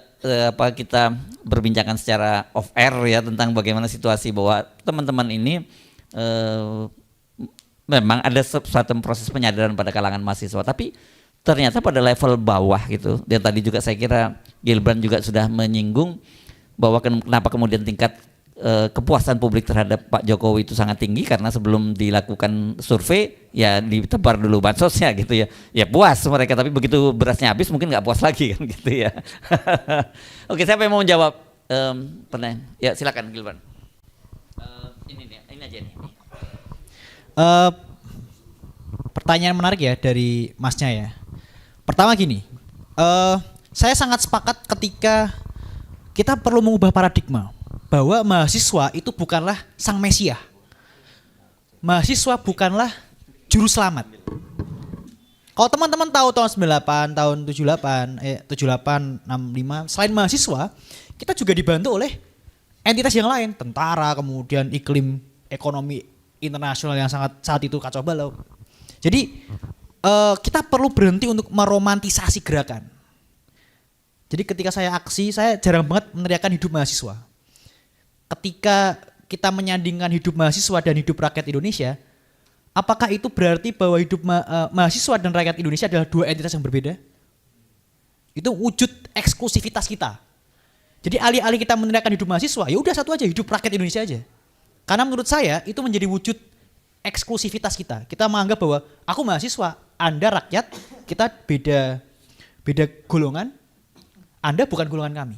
kita berbincangkan secara off air ya tentang bagaimana situasi bahwa teman-teman ini memang ada suatu proses penyadaran pada kalangan mahasiswa, tapi ternyata pada level bawah gitu. Dan tadi juga saya kira Gilbran juga sudah menyinggung bahwa kenapa kemudian tingkat kepuasan publik terhadap Pak Jokowi itu sangat tinggi, karena sebelum dilakukan survei ya ditebar dulu bansosnya gitu ya. Ya puas mereka, tapi begitu berasnya habis mungkin nggak puas lagi kan gitu ya. Oke, siapa yang mau menjawab pertanyaan? Ya silakan Gilbran. Ini aja nih. Pertanyaan menarik ya dari Masnya ya. Pertama gini, saya sangat sepakat ketika kita perlu mengubah paradigma bahwa mahasiswa itu bukanlah sang Mesias. Mahasiswa bukanlah juru selamat. Kalau teman-teman tahu tahun 98, tahun 78, 65, selain mahasiswa, kita juga dibantu oleh entitas yang lain, tentara, kemudian iklim ekonomi internasional yang saat itu kacau balau. Jadi kita perlu berhenti untuk meromantisasi gerakan. Jadi ketika saya aksi, saya jarang banget meneriakan hidup mahasiswa. Ketika kita menyandingkan hidup mahasiswa dan hidup rakyat Indonesia, apakah itu berarti bahwa hidup mahasiswa dan rakyat Indonesia adalah dua entitas yang berbeda? Itu wujud eksklusivitas kita. Jadi alih-alih kita meneriakan hidup mahasiswa, ya udah satu aja, hidup rakyat Indonesia aja. Karena menurut saya itu menjadi wujud eksklusivitas kita. Kita menganggap bahwa aku mahasiswa, Anda rakyat, kita beda golongan, Anda bukan golongan kami.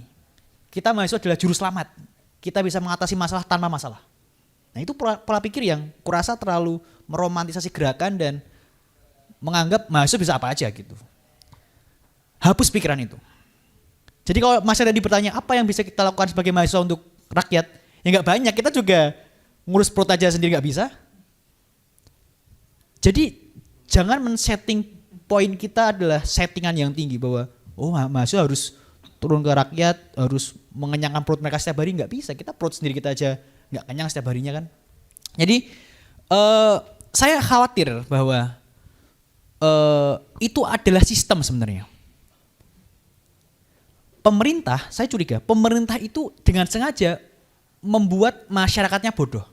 Kita mahasiswa adalah juru selamat. Kita bisa mengatasi masalah tanpa masalah. Nah itu pola pikir yang kurasa terlalu meromantisasi gerakan dan menganggap mahasiswa bisa apa aja gitu. Hapus pikiran itu. Jadi kalau Mas tadi bertanya apa yang bisa kita lakukan sebagai mahasiswa untuk rakyat, ya nggak banyak. Kita juga ngurus perut aja sendiri nggak bisa. Jadi jangan men-setting poin kita adalah settingan yang tinggi bahwa mahasiswa harus turun ke rakyat, harus mengenyangkan perut mereka setiap hari, nggak bisa. Kita perut sendiri kita aja nggak kenyang setiap harinya kan. Jadi saya khawatir bahwa itu adalah sistem sebenarnya. Pemerintah, saya curiga, pemerintah itu dengan sengaja membuat masyarakatnya bodoh.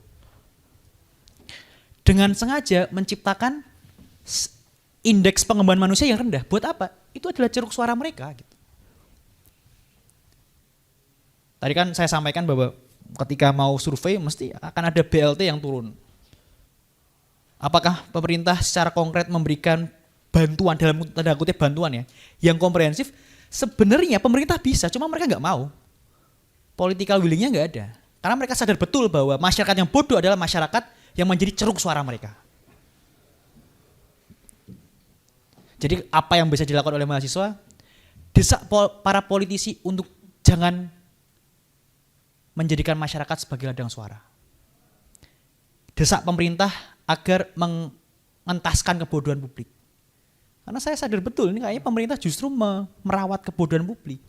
Dengan sengaja menciptakan indeks pengembangan manusia yang rendah. Buat apa? Itu adalah ceruk suara mereka gitu. Tadi kan saya sampaikan bahwa ketika mau survei mesti akan ada BLT yang turun. Apakah pemerintah secara konkret memberikan bantuan, dalam tanda kutip bantuan ya, yang komprehensif? Sebenarnya pemerintah bisa, cuma mereka nggak mau. Political willingnya nggak ada. Karena mereka sadar betul bahwa masyarakat yang bodoh adalah masyarakat yang menjadi ceruk suara mereka. Jadi apa yang bisa dilakukan oleh mahasiswa? Desak para politisi untuk jangan menjadikan masyarakat sebagai ladang suara. Desak pemerintah agar mengentaskan kebodohan publik. Karena saya sadar betul ini kayaknya pemerintah justru merawat kebodohan publik.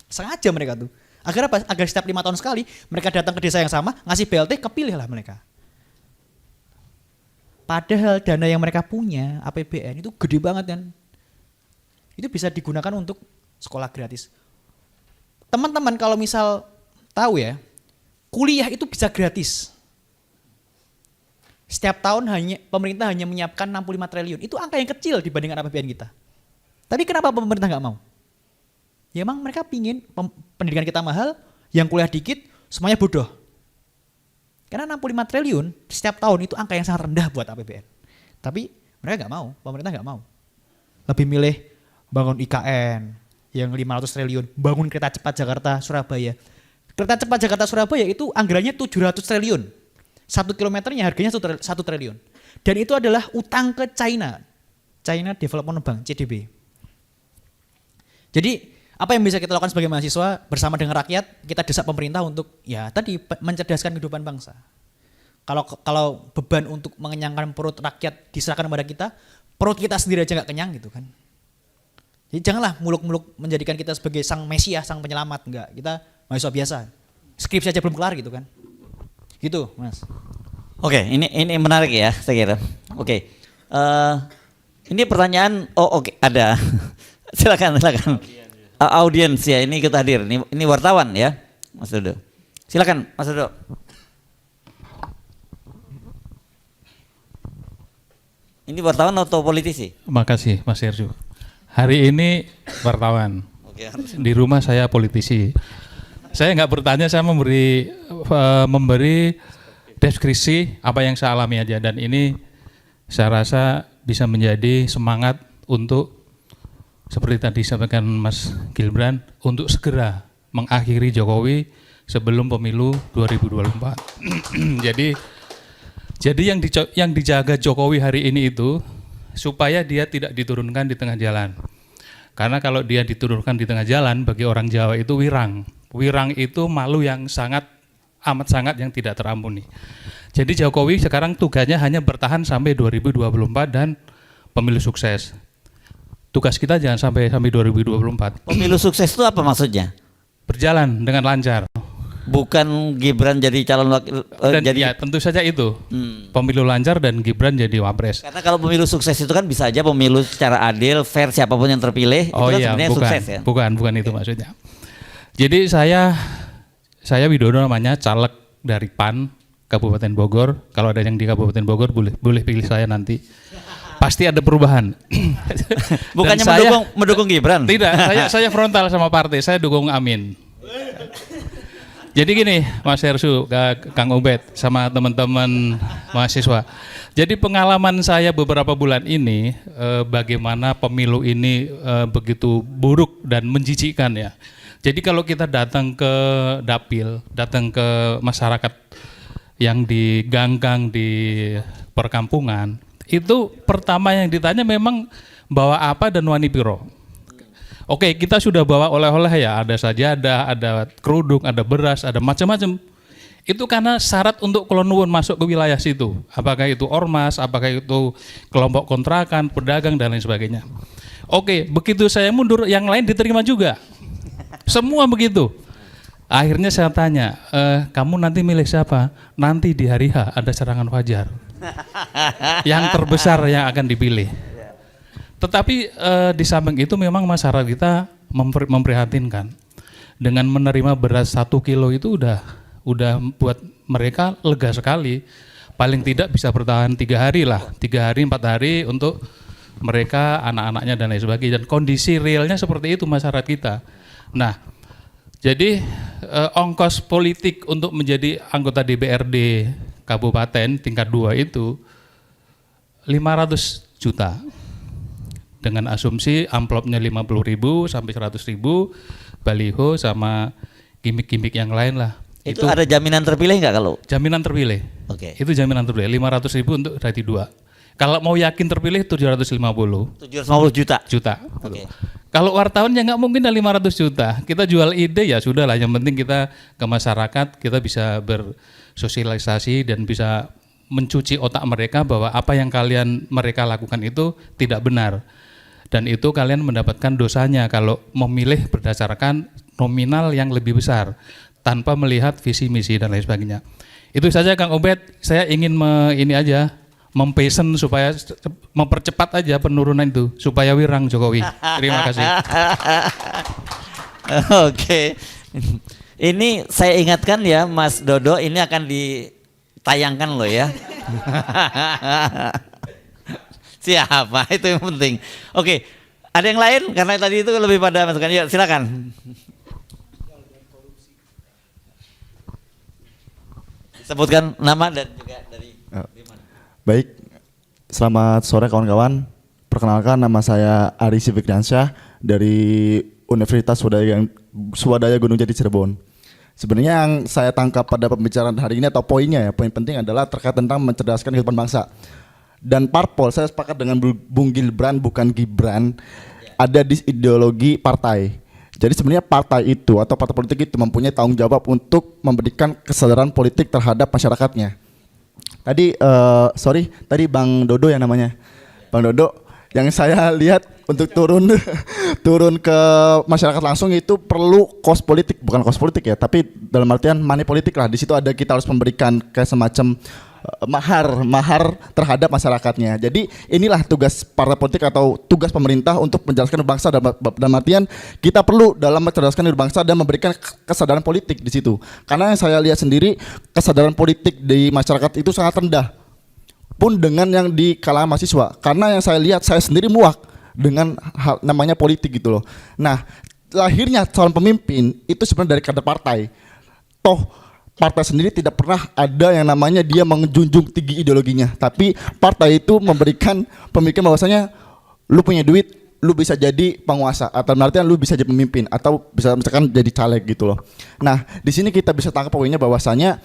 Sengaja mereka tuh. Agar apa? Agar setiap 5 tahun sekali mereka datang ke desa yang sama, ngasih BLT, kepilihlah mereka. Padahal dana yang mereka punya, APBN itu gede banget kan. Itu bisa digunakan untuk sekolah gratis. Teman-teman kalau misal tahu ya, kuliah itu bisa gratis. Setiap tahun pemerintah hanya menyiapkan 65 triliun. Itu angka yang kecil dibandingkan APBN kita. Tapi kenapa pemerintah nggak mau? Ya emang mereka pingin pendidikan kita mahal, yang kuliah dikit, semuanya bodoh. Karena 65 triliun setiap tahun itu angka yang sangat rendah buat APBN. Tapi mereka nggak mau, pemerintah nggak mau. Lebih milih bangun IKN yang 500 triliun, bangun kereta cepat Jakarta-Surabaya. Kereta cepat Jakarta-Surabaya itu anggarannya 700 triliun. 1 kilometernya harganya 1 triliun. Dan itu adalah utang ke China. China Development Bank, CDB. Jadi apa yang bisa kita lakukan sebagai mahasiswa bersama dengan rakyat, kita desak pemerintah untuk ya tadi mencerdaskan kehidupan bangsa. Kalau beban untuk mengenyangkan perut rakyat diserahkan kepada kita, perut kita sendiri aja nggak kenyang gitu kan. Jadi janganlah muluk-muluk menjadikan kita sebagai sang mesias, sang penyelamat, enggak. Kita mahasiswa biasa. Skripsi aja belum kelar gitu kan. Gitu, Mas. Oke, ini menarik ya, saya kira. Oke. Ini pertanyaan oke, ada. Silakan. Audiens ya, ini ikut hadir. Ini wartawan ya, Mas Dodo. Silakan, Mas Dodo. Ini wartawan atau politisi? Makasih, Mas Serju. Hari ini wartawan. Oke. Di rumah saya politisi. Saya nggak bertanya, saya memberi deskripsi apa yang saya alami aja, dan ini saya rasa bisa menjadi semangat untuk seperti tadi disampaikan Mas Gibran untuk segera mengakhiri Jokowi sebelum pemilu 2024. Jadi yang dijaga Jokowi hari ini itu supaya dia tidak diturunkan di tengah jalan. Karena kalau dia diturunkan di tengah jalan, bagi orang Jawa itu wirang. Wirang itu malu yang amat sangat yang tidak terampuni. Jadi Jokowi sekarang tugasnya hanya bertahan sampai 2024 dan pemilu sukses. Tugas kita jangan sampai 2024. Pemilu sukses itu apa maksudnya? Berjalan dengan lancar. Bukan Gibran jadi calon wakil Dan ya tentu saja itu. Pemilu lancar dan Gibran jadi wapres. Karena kalau pemilu sukses itu kan bisa aja pemilu secara adil, fair, siapapun yang terpilih, Oh itu kan iya, sebenarnya sukses ya. bukan itu maksudnya. Jadi saya Widodo namanya, caleg dari PAN Kabupaten Bogor. Kalau ada yang di Kabupaten Bogor boleh pilih saya nanti. Pasti ada perubahan. Bukannya mendukung Gibran? Tidak, saya frontal sama partai, saya dukung Amin. Jadi gini, Mas Hersu, Kang Ubed, sama teman-teman mahasiswa. Jadi pengalaman saya beberapa bulan ini, bagaimana pemilu ini begitu buruk dan menjijikkan ya. Jadi kalau kita datang ke dapil, datang ke masyarakat yang di gang-gang di perkampungan, itu pertama yang ditanya memang bawa apa dan wani piro. Oke, kita sudah bawa oleh-oleh ya, ada sajadah, ada kerudung, ada beras, ada macam-macam. Itu karena syarat untuk kelonuwun masuk ke wilayah situ. Apakah itu ormas, apakah itu kelompok kontrakan, pedagang dan lain sebagainya. Oke, begitu saya mundur, yang lain diterima juga. Semua begitu. Akhirnya saya tanya, kamu nanti milih siapa? Nanti di hari H ada serangan fajar. Yang terbesar yang akan dipilih. Tetapi di samping itu memang masyarakat kita memprihatinkan. Dengan menerima beras 1 kilo itu udah buat mereka lega sekali. Paling tidak bisa bertahan 3 hari lah, 3 hari, 4 hari untuk mereka, anak-anaknya dan lain sebagainya. Dan kondisi realnya seperti itu masyarakat kita. Nah, jadi ongkos politik untuk menjadi anggota DPRD Kabupaten tingkat 2 itu 500 juta. Dengan asumsi amplopnya 50.000 sampai 100.000, baliho sama gimmick-gimmick yang lain lah. Itu ada jaminan terpilih nggak kalau? Jaminan terpilih. Oke. Itu jaminan terpilih, 500.000 untuk dari 2. Kalau mau yakin terpilih 750 750 juta. Oke. Kalau wartawan ya nggak mungkin ada 500 juta. Kita jual ide ya sudah lah. Yang penting kita ke masyarakat, kita bisa bersosialisasi dan bisa mencuci otak mereka bahwa apa yang mereka lakukan itu tidak benar. Dan itu kalian mendapatkan dosanya kalau memilih berdasarkan nominal yang lebih besar tanpa melihat visi misi dan lain sebagainya. Itu saja Kang Ubed, saya ingin mempesen supaya mempercepat aja penurunan itu supaya wirang Jokowi. Terima kasih. Oke. Ini saya ingatkan ya Mas Dodo, ini akan ditayangkan loh ya. Siapa itu yang penting. Oke, ada yang lain karena tadi itu lebih pada masukan. Yuk silakan. Sebutkan nama dan juga dari mana. Baik, selamat sore kawan-kawan. Perkenalkan, nama saya Ari Fikriansyah dari Universitas Swadaya Gunung Jati Cirebon. Sebenarnya yang saya tangkap pada pembicaraan hari ini atau poinnya ya, poin penting adalah terkait tentang mencerdaskan kehidupan bangsa. Dan parpol, saya sepakat dengan Bung Gibran bukan Gibran, ada di ideologi partai. Jadi sebenarnya partai itu atau partai politik itu mempunyai tanggung jawab untuk memberikan kesadaran politik terhadap masyarakatnya. Tadi Bang Dodo ya namanya, Bang Dodo, yang saya lihat untuk turun ke masyarakat langsung itu perlu kos politik, bukan kos politik ya, tapi dalam artian money politik lah. Di situ ada kita harus memberikan kayak semacam mahar terhadap masyarakatnya. Jadi inilah tugas partai politik atau tugas pemerintah untuk menjelaskan bangsa dalam artian kita perlu dalam mencerdaskan bangsa dan memberikan kesadaran politik di situ. Karena yang saya lihat sendiri kesadaran politik di masyarakat itu sangat rendah. Pun dengan yang di kalangan mahasiswa. Karena yang saya lihat saya sendiri muak dengan hal namanya politik gitu loh. Nah, lahirnya calon pemimpin itu sebenarnya dari kader partai. Toh partai sendiri tidak pernah ada yang namanya dia menjunjung tinggi ideologinya, tapi partai itu memberikan pemikiran bahwasanya lu punya duit, lu bisa jadi penguasa, atau artinya lu bisa jadi pemimpin atau bisa misalkan jadi caleg gitu loh. Nah, di sini kita bisa tangkap poinnya bahwasanya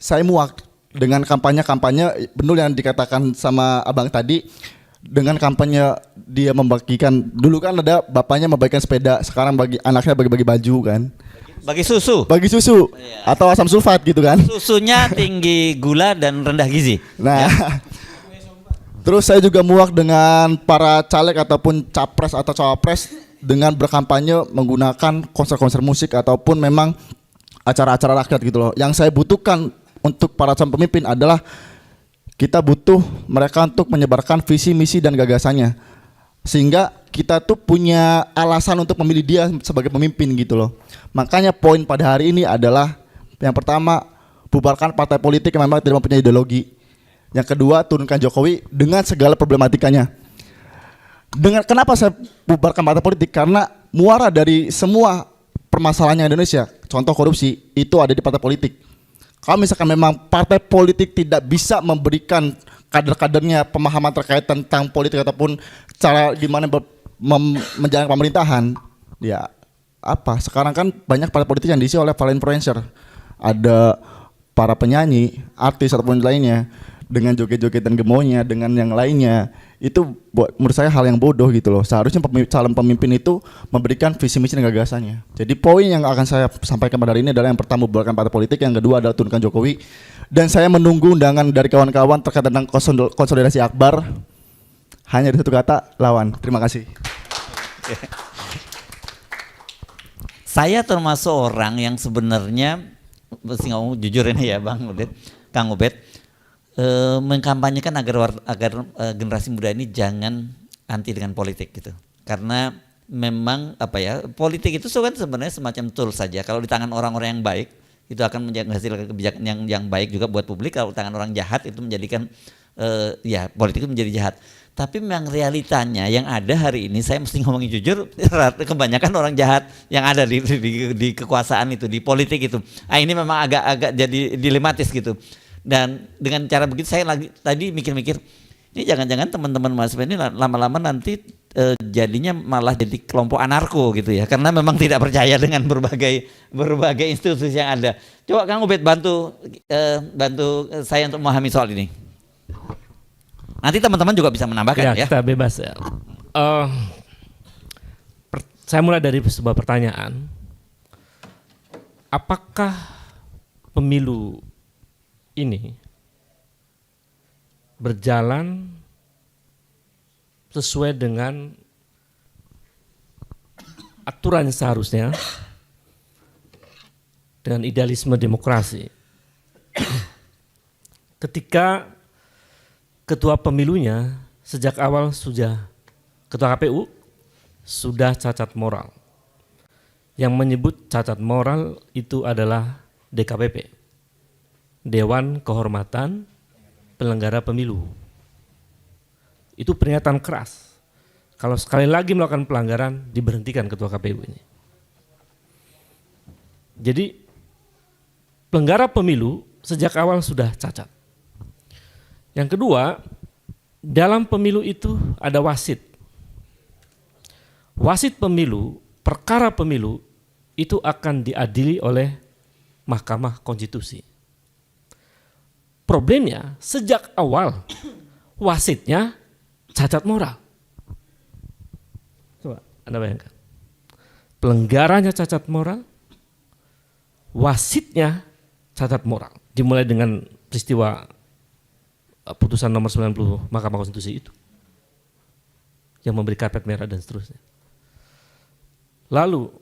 saya muak dengan kampanye benar yang dikatakan sama abang tadi, dengan kampanye dia membagikan, dulu kan ada bapaknya membagikan sepeda, sekarang bagi anaknya bagi-bagi baju kan. Bagi susu. Iya. Atau asam sulfat gitu kan. Susunya tinggi gula dan rendah gizi. Nah, ya. Terus saya juga muak dengan para caleg ataupun capres atau cawapres dengan berkampanye menggunakan konser-konser musik ataupun memang acara-acara rakyat gitu loh. Yang saya butuhkan untuk para calon pemimpin adalah kita butuh mereka untuk menyebarkan visi, misi dan gagasannya. Sehingga kita tuh punya alasan untuk memilih dia sebagai pemimpin gitu loh. Makanya poin pada hari ini adalah yang pertama, bubarkan partai politik yang memang tidak mempunyai ideologi. Yang kedua, turunkan Jokowi dengan segala problematikanya. Kenapa saya bubarkan partai politik? Karena muara dari semua permasalahannya Indonesia, contoh korupsi, itu ada di partai politik. Kalau misalkan memang partai politik tidak bisa memberikan kader-kadernya pemahaman terkait tentang politik ataupun cara gimana menjalankan pemerintahan, ya apa? Sekarang kan banyak partai politik yang diisi oleh para influencer, ada para penyanyi, artis ataupun lainnya dengan joget-joget dan gemonya dengan yang lainnya. Itu menurut saya hal yang bodoh gitu loh. Seharusnya calon pemimpin itu memberikan visi misi dan gagasannya. Jadi poin yang akan saya sampaikan pada hari ini adalah yang pertama bubarkan partai politik, yang kedua adalah turunkan Jokowi. Dan saya menunggu undangan dari kawan-kawan terkait tentang konsolidasi akbar. Hanya di satu kata, lawan. Terima kasih. Saya termasuk orang yang sebenarnya, mesti ngomong jujur ini ya Bang Ubed, Kang Ubed, mengkampanyekan agar generasi muda ini jangan anti dengan politik gitu. Karena memang politik itu kan sebenarnya semacam tool saja. Kalau di tangan orang-orang yang baik, itu akan menghasilkan kebijakan yang baik juga buat publik. Kalau tangan orang jahat itu menjadikan politik itu menjadi jahat. Tapi memang realitanya yang ada hari ini, saya mesti ngomongin jujur, kebanyakan orang jahat yang ada di kekuasaan itu, di politik itu. Ini memang agak jadi dilematis gitu. Dan dengan cara begitu saya tadi mikir-mikir, ini jangan-jangan teman-teman mahasiswa ini lama-lama nanti jadinya malah jadi kelompok anarko gitu ya, karena memang tidak percaya dengan berbagai institusi yang ada. Coba Kang Ubed bantu saya untuk memahami soal ini. Nanti teman-teman juga bisa menambahkan ya. Kita bebas ya. Saya mulai dari sebuah pertanyaan. Apakah pemilu ini berjalan sesuai dengan aturan yang seharusnya dengan idealisme demokrasi. Ketika ketua pemilunya sejak awal ketua KPU sudah cacat moral. Yang menyebut cacat moral itu adalah DKPP, Dewan Kehormatan Penyelenggara Pemilu. Itu peringatan keras. Kalau sekali lagi melakukan pelanggaran, diberhentikan ketua KPU ini. Jadi penyelenggara pemilu sejak awal sudah cacat. Yang kedua, dalam pemilu itu ada wasit. Wasit pemilu, perkara pemilu itu akan diadili oleh Mahkamah Konstitusi. Problemnya sejak awal wasitnya cacat moral. Coba Anda bayangkan. Pelenggaranya cacat moral, wasitnya cacat moral. Dimulai dengan peristiwa putusan nomor 90 Mahkamah Konstitusi itu. Yang memberi karpet merah dan seterusnya. Lalu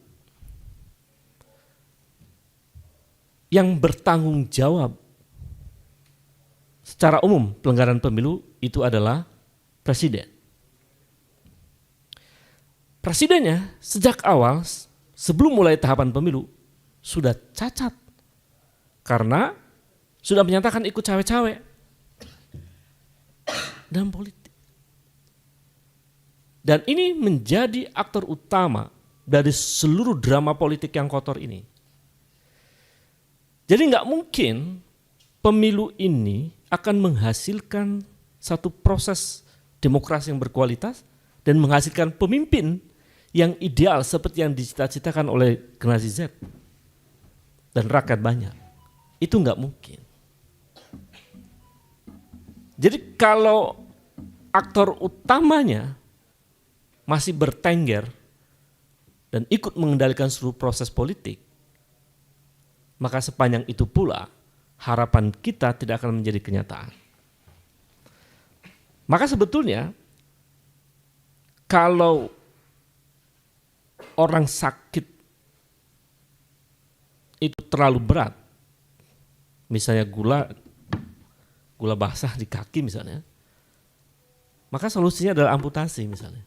yang bertanggung jawab secara umum pelanggaran pemilu itu adalah presiden. Presidennya sejak awal sebelum mulai tahapan pemilu sudah cacat karena sudah menyatakan ikut cawe-cawe dalam politik. Dan ini menjadi aktor utama dari seluruh drama politik yang kotor ini. Jadi nggak mungkin pemilu ini akan menghasilkan satu proses demokrasi yang berkualitas dan menghasilkan pemimpin yang ideal seperti yang dicita-citakan oleh generasi Z dan rakyat banyak. Itu nggak mungkin. Jadi kalau aktor utamanya masih bertengger dan ikut mengendalikan seluruh proses politik, maka sepanjang itu pula harapan kita tidak akan menjadi kenyataan. Maka sebetulnya kalau orang sakit itu terlalu berat, misalnya gula basah di kaki misalnya, maka solusinya adalah amputasi misalnya.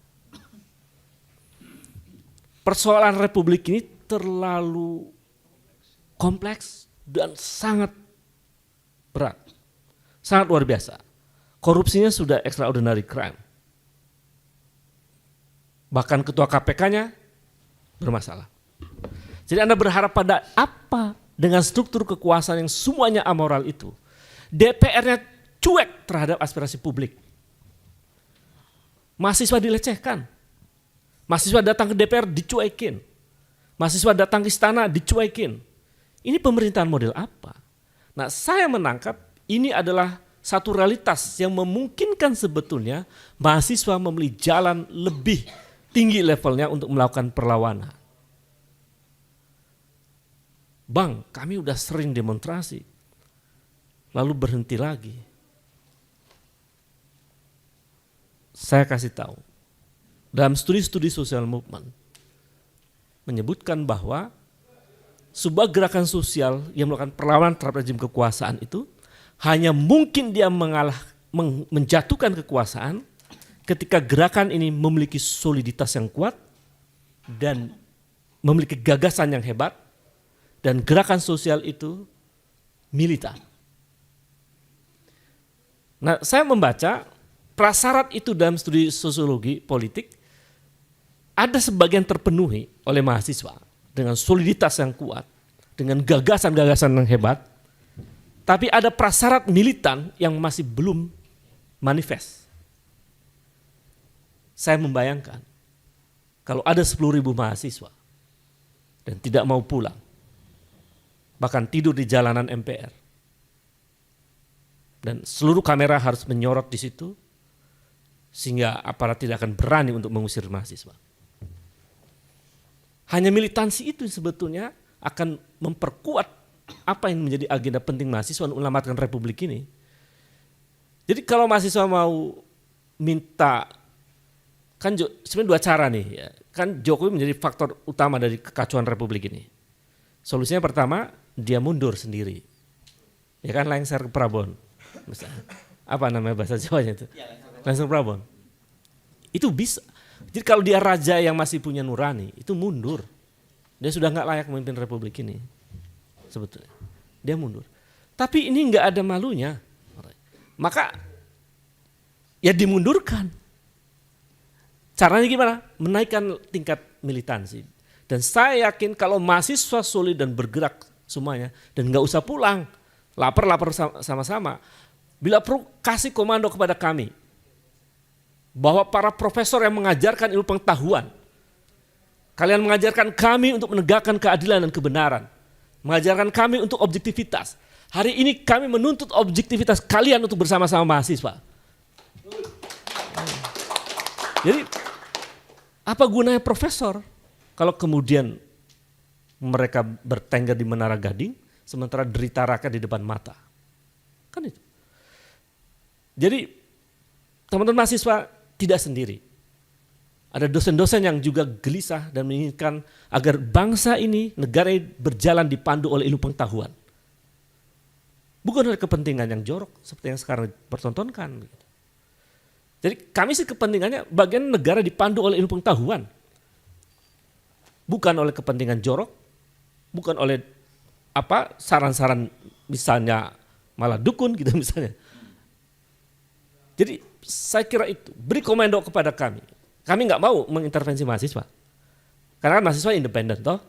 Persoalan Republik ini terlalu kompleks dan sangat berat, sangat luar biasa. Korupsinya sudah extraordinary crime. Bahkan ketua KPK-nya bermasalah. Jadi Anda berharap pada apa dengan struktur kekuasaan yang semuanya amoral itu? DPR-nya cuek terhadap aspirasi publik. Mahasiswa dilecehkan. Mahasiswa datang ke DPR dicuekin. Mahasiswa datang ke istana dicuekin. Ini pemerintahan model apa? Nah, saya menangkap ini adalah satu realitas yang memungkinkan sebetulnya mahasiswa memilih jalan lebih tinggi levelnya untuk melakukan perlawanan. Bang, kami udah sering demonstrasi, lalu berhenti lagi. Saya kasih tahu, dalam studi-studi social movement menyebutkan bahwa sebuah gerakan sosial yang melakukan perlawanan terhadap rezim kekuasaan itu hanya mungkin dia menjatuhkan kekuasaan ketika gerakan ini memiliki soliditas yang kuat dan memiliki gagasan yang hebat dan gerakan sosial itu militan. Nah, saya membaca prasyarat itu dalam studi sosiologi politik ada sebagian terpenuhi oleh mahasiswa dengan soliditas yang kuat, dengan gagasan-gagasan yang hebat, tapi ada prasyarat militan yang masih belum manifest. Saya membayangkan kalau ada 10.000 mahasiswa dan tidak mau pulang, bahkan tidur di jalanan MPR, dan seluruh kamera harus menyorot di situ, sehingga aparat tidak akan berani untuk mengusir mahasiswa. Hanya militansi itu sebetulnya akan memperkuat apa yang menjadi agenda penting mahasiswa untuk menyelamatkan Republik ini. Jadi kalau mahasiswa mau minta kan sebenarnya dua cara nih ya. Kan Jokowi menjadi faktor utama dari kekacauan Republik ini. Solusinya pertama, dia mundur sendiri. Ya kan, lengser ke Prabon. Misalnya. Apa namanya bahasa Jawanya itu? Lengser ke Prabon. Itu bisa. Jadi kalau dia raja yang masih punya nurani, itu mundur. Dia sudah nggak layak memimpin Republik ini. Sebetulnya. Dia mundur. Tapi ini nggak ada malunya. Maka ya dimundurkan. Caranya gimana? Menaikkan tingkat militansi. Dan saya yakin kalau mahasiswa solid dan bergerak semuanya, dan nggak usah pulang, lapar sama-sama. Bila perlu kasih komando kepada kami, bahwa para profesor yang mengajarkan ilmu pengetahuan, kalian mengajarkan kami untuk menegakkan keadilan dan kebenaran, mengajarkan kami untuk objektivitas. Hari ini kami menuntut objektivitas kalian untuk bersama-sama mahasiswa. Jadi apa gunanya profesor kalau kemudian mereka bertengger di Menara Gading sementara derita rakyat di depan mata? Kan itu. Jadi teman-teman mahasiswa tidak sendiri. Ada dosen-dosen yang juga gelisah dan menginginkan agar bangsa ini, negara ini berjalan dipandu oleh ilmu pengetahuan. Bukan oleh kepentingan yang jorok seperti yang sekarang dipertontonkan. Jadi kami sih kepentingannya bagian negara dipandu oleh ilmu pengetahuan. Bukan oleh kepentingan jorok, bukan oleh apa saran-saran misalnya malah dukun gitu misalnya. Jadi saya kira itu, beri komando kepada kami. Kami nggak mau mengintervensi mahasiswa. Karena kan mahasiswa independen toh.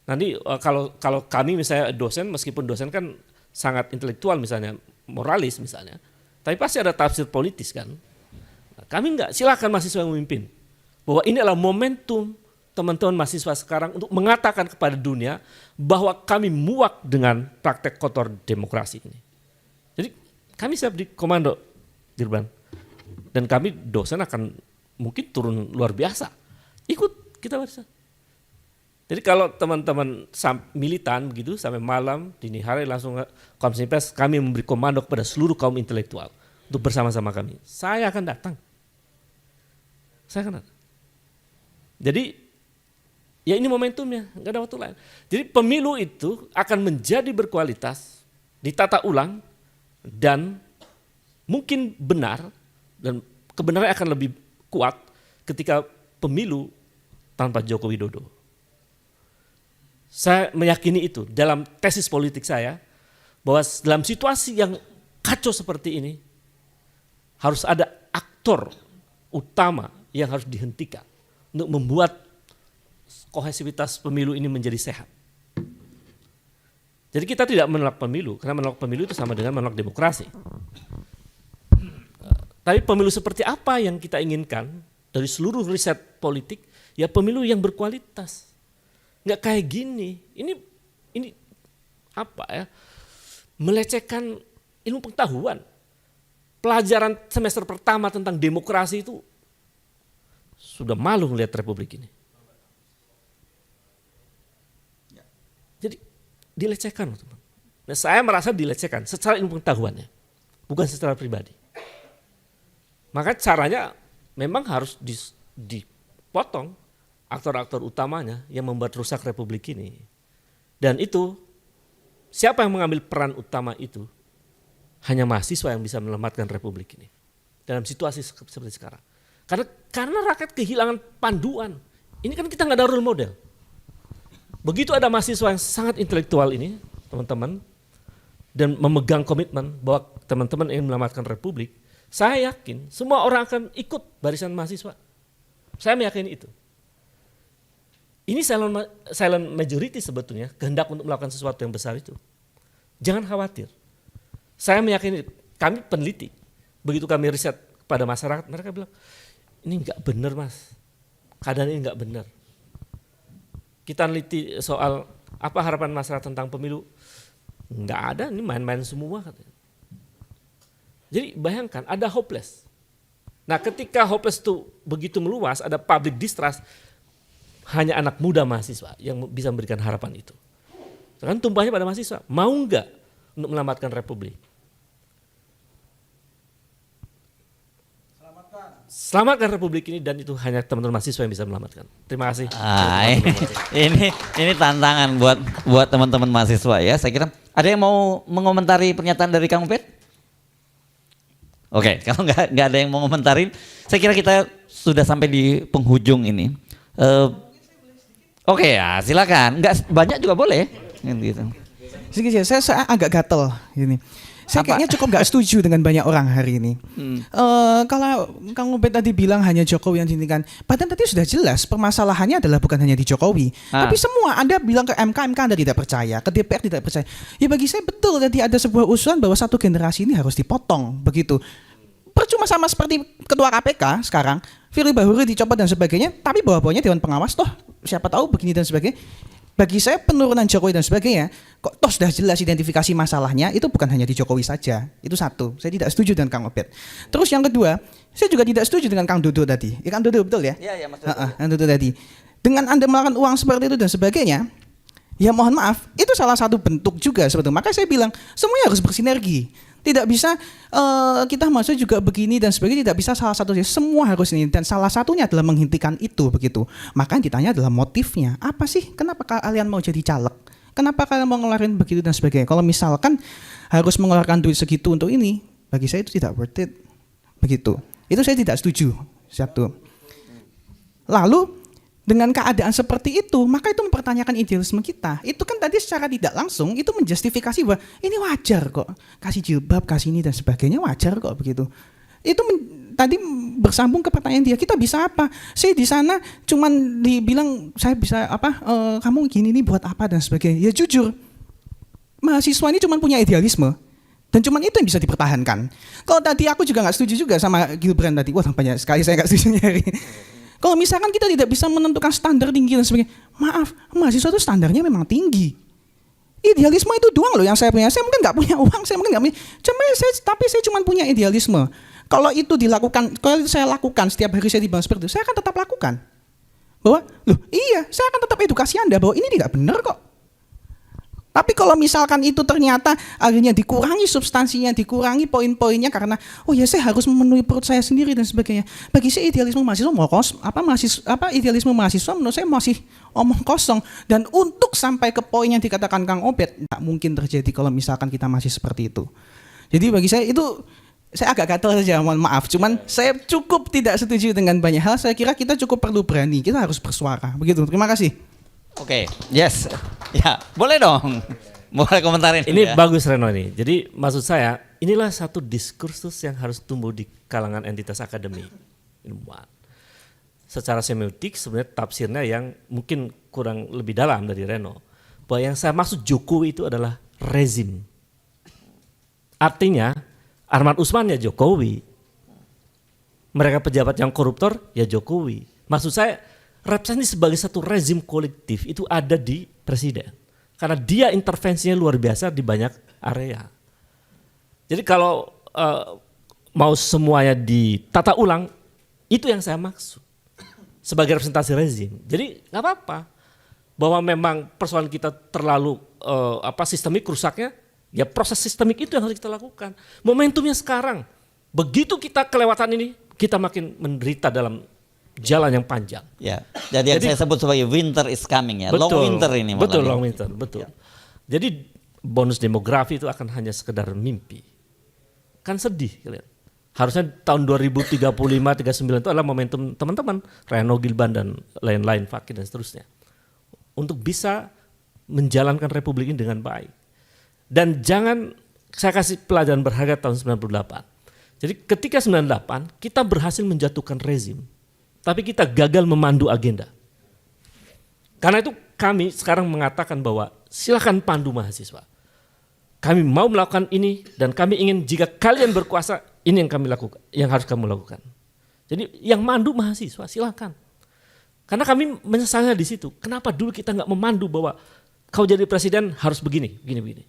Nanti kalau kami misalnya dosen, meskipun dosen kan sangat intelektual misalnya, moralis misalnya, tapi pasti ada tafsir politis kan. Nah, kami enggak, silakan mahasiswa yang memimpin. Bahwa ini adalah momentum teman-teman mahasiswa sekarang untuk mengatakan kepada dunia bahwa kami muak dengan praktek kotor demokrasi ini. Jadi kami siap di komando, Dirban. Dan kami dosen akan mungkin turun luar biasa. Ikut kita barisan. Jadi kalau teman-teman militan begitu sampai malam, dini hari langsung konferensi pers, kami memberi komando kepada seluruh kaum intelektual untuk bersama-sama kami. Saya akan datang. Saya akan datang. Jadi ya ini momentumnya, nggak ada waktu lain. Jadi pemilu itu akan menjadi berkualitas, ditata ulang dan mungkin benar dan kebenaran akan lebih kuat ketika pemilu tanpa Joko Widodo. Saya meyakini itu dalam tesis politik saya, bahwa dalam situasi yang kacau seperti ini harus ada aktor utama yang harus dihentikan untuk membuat kohesivitas pemilu ini menjadi sehat. Jadi kita tidak menolak pemilu, karena menolak pemilu itu sama dengan menolak demokrasi. Tapi pemilu seperti apa yang kita inginkan dari seluruh riset politik, ya pemilu yang berkualitas. Nggak kayak gini, ini apa ya, melecehkan ilmu pengetahuan. Pelajaran semester pertama tentang demokrasi itu sudah malu melihat Republik ini. Jadi dilecehkan. Nah, saya merasa dilecehkan secara ilmu pengetahuannya, bukan secara pribadi. Maka caranya memang harus dipotong aktor-aktor utamanya yang membuat rusak Republik ini. Dan itu, siapa yang mengambil peran utama itu? Hanya mahasiswa yang bisa menyelamatkan Republik ini. Dalam situasi seperti sekarang. Karena rakyat kehilangan panduan. Ini kan kita nggak ada role model. Begitu ada mahasiswa yang sangat intelektual ini, teman-teman, dan memegang komitmen bahwa teman-teman ingin menyelamatkan Republik, saya yakin semua orang akan ikut barisan mahasiswa. Saya meyakini itu. Ini silent majority sebetulnya, kehendak untuk melakukan sesuatu yang besar itu. Jangan khawatir. Saya meyakini, kami peneliti, begitu kami riset kepada masyarakat, mereka bilang, ini enggak benar mas, keadaan ini enggak benar. Kita neliti soal apa harapan masyarakat tentang pemilu, enggak ada, ini main-main semua. Katanya. Jadi bayangkan, ada hopeless. Nah ketika hopeless itu begitu meluas, ada public distrust, hanya anak muda mahasiswa yang bisa memberikan harapan itu. Kan tumpahnya pada mahasiswa, mau enggak untuk menyelamatkan Republik? selamatkan Republik ini, dan itu hanya teman-teman mahasiswa yang bisa menyelamatkan. Terima kasih. Ini tantangan buat teman-teman mahasiswa ya. Saya kira ada yang mau mengomentari pernyataan dari Kang Ubed? Oke, kalau nggak ada yang mau ngomentarin, saya kira kita sudah sampai di penghujung ini. Oke ya, silakan. Nggak banyak juga boleh. Gitu. Sedikit, saya agak gatel gini. Saya kayaknya cukup nggak setuju dengan banyak orang hari ini. Kalau Kang Ubed tadi bilang hanya Jokowi yang diinginkan, padahal tadi sudah jelas permasalahannya adalah bukan hanya di Jokowi, tapi semua. Anda bilang ke MK Anda tidak percaya, ke DPR tidak percaya. Ya bagi saya betul tadi ada sebuah usulan bahwa satu generasi ini harus dipotong begitu. Percuma sama seperti ketua KPK sekarang, Firly Bahuri dicopot dan sebagainya, tapi bawah-bawahnya Dewan Pengawas toh siapa tahu begini dan sebagainya. Bagi saya penurunan Jokowi dan sebagainya, kok toh sudah jelas identifikasi masalahnya, itu bukan hanya di Jokowi saja. Itu satu, saya tidak setuju dengan Kang Ubed. Terus yang kedua, saya juga tidak setuju dengan Kang Dodo tadi. Ya, Kang Dodo betul ya? Iya, Mas Dodo. Kang Dodo tadi. Dengan Anda melakukan uang seperti itu dan sebagainya, ya mohon maaf, itu salah satu bentuk juga sebetulnya. Makanya saya bilang, semuanya harus bersinergi. Tidak bisa kita masuk juga begini dan sebagainya, tidak bisa salah satu, semua harus ini, dan salah satunya adalah menghentikan itu begitu. Maka yang ditanya adalah motifnya, apa sih, kenapa kalian mau jadi caleg, kenapa kalian mau ngeluarin begitu dan sebagainya. Kalau misalkan harus mengeluarkan duit segitu untuk ini, bagi saya itu tidak worth it begitu. Itu saya tidak setuju. Satu. Lalu dengan keadaan seperti itu, maka itu mempertanyakan idealisme kita. Itu kan tadi secara tidak langsung itu menjustifikasi bahwa ini wajar kok, kasih jilbab, kasih ini dan sebagainya wajar kok begitu. Itu tadi bersambung ke pertanyaan dia, kita bisa apa? Saya di sana cuman dibilang saya bisa apa? Kamu gini nih buat apa dan sebagainya. Ya jujur, mahasiswa ini cuman punya idealisme. Dan cuman itu yang bisa dipertahankan. Kalau tadi aku juga nggak setuju juga sama Gibran tadi. Wah banyak sekali saya nggak setuju nyari. Kalau misalkan kita tidak bisa menentukan standar tinggi dan sebagainya, maaf, mahasiswa itu standarnya memang tinggi. Idealisme itu doang loh yang saya punya. Saya mungkin nggak punya uang, saya mungkin nggak punya. Tapi saya cuma punya idealisme. Kalau itu dilakukan, kalau saya lakukan setiap hari saya dibahas seperti itu, saya akan tetap lakukan. Bahwa, loh iya, saya akan tetap edukasi Anda bahwa ini tidak benar kok. Tapi kalau misalkan itu ternyata akhirnya dikurangi substansinya, dikurangi poin-poinnya karena oh ya saya harus memenuhi perut saya sendiri dan sebagainya. Bagi saya idealisme mahasiswa idealisme mahasiswa menurut saya masih omong kosong. Dan untuk sampai ke poin yang dikatakan Kang Ubed, tidak mungkin terjadi kalau misalkan kita masih seperti itu. Jadi bagi saya itu, saya agak gatal saja, mohon maaf. Cuman saya cukup tidak setuju dengan banyak hal. Saya kira kita cukup perlu berani, kita harus bersuara. Begitu, terima kasih. Oke, yes. Ya, boleh dong. Boleh komentarin. Ini bagus Reno ini. Jadi maksud saya, inilah satu diskursus yang harus tumbuh di kalangan entitas akademik ilmuwan. Secara semiotik sebenarnya tafsirnya yang mungkin kurang lebih dalam dari Reno. Bahwa yang saya maksud Jokowi itu adalah rezim. Artinya Arman Usman ya Jokowi. Mereka pejabat yang koruptor ya Jokowi. Maksud saya representasi sebagai satu rezim kolektif itu ada di presiden. Karena dia intervensinya luar biasa di banyak area. Jadi kalau mau semuanya ditata ulang, itu yang saya maksud. Sebagai representasi rezim. Jadi nggak apa-apa. Bahwa memang persoalan kita terlalu sistemik rusaknya, ya proses sistemik itu yang harus kita lakukan. Momentumnya sekarang. Begitu kita kelewatan ini, kita makin menderita dalam jalan yang panjang. Ya, jadi yang saya sebut sebagai winter is coming ya, betul, long winter ini. Betul, long winter, betul. Ya. Jadi bonus demografi itu akan hanya sekedar mimpi. Kan sedih kalian. Harusnya tahun 2035, 39 itu adalah momentum teman-teman, Reno Gilban dan lain-lain, Fakih dan seterusnya. Untuk bisa menjalankan republik ini dengan baik. Dan jangan, saya kasih pelajaran berharga tahun 98. Jadi ketika 98 kita berhasil menjatuhkan rezim. Tapi kita gagal memandu agenda. Karena itu kami sekarang mengatakan bahwa silakan pandu mahasiswa. Kami mau melakukan ini dan kami ingin jika kalian berkuasa ini yang kami lakukan, yang harus kamu lakukan. Jadi yang mandu mahasiswa silakan. Karena kami menyesalnya di situ. Kenapa dulu kita nggak memandu bahwa kau jadi presiden harus begini, begini.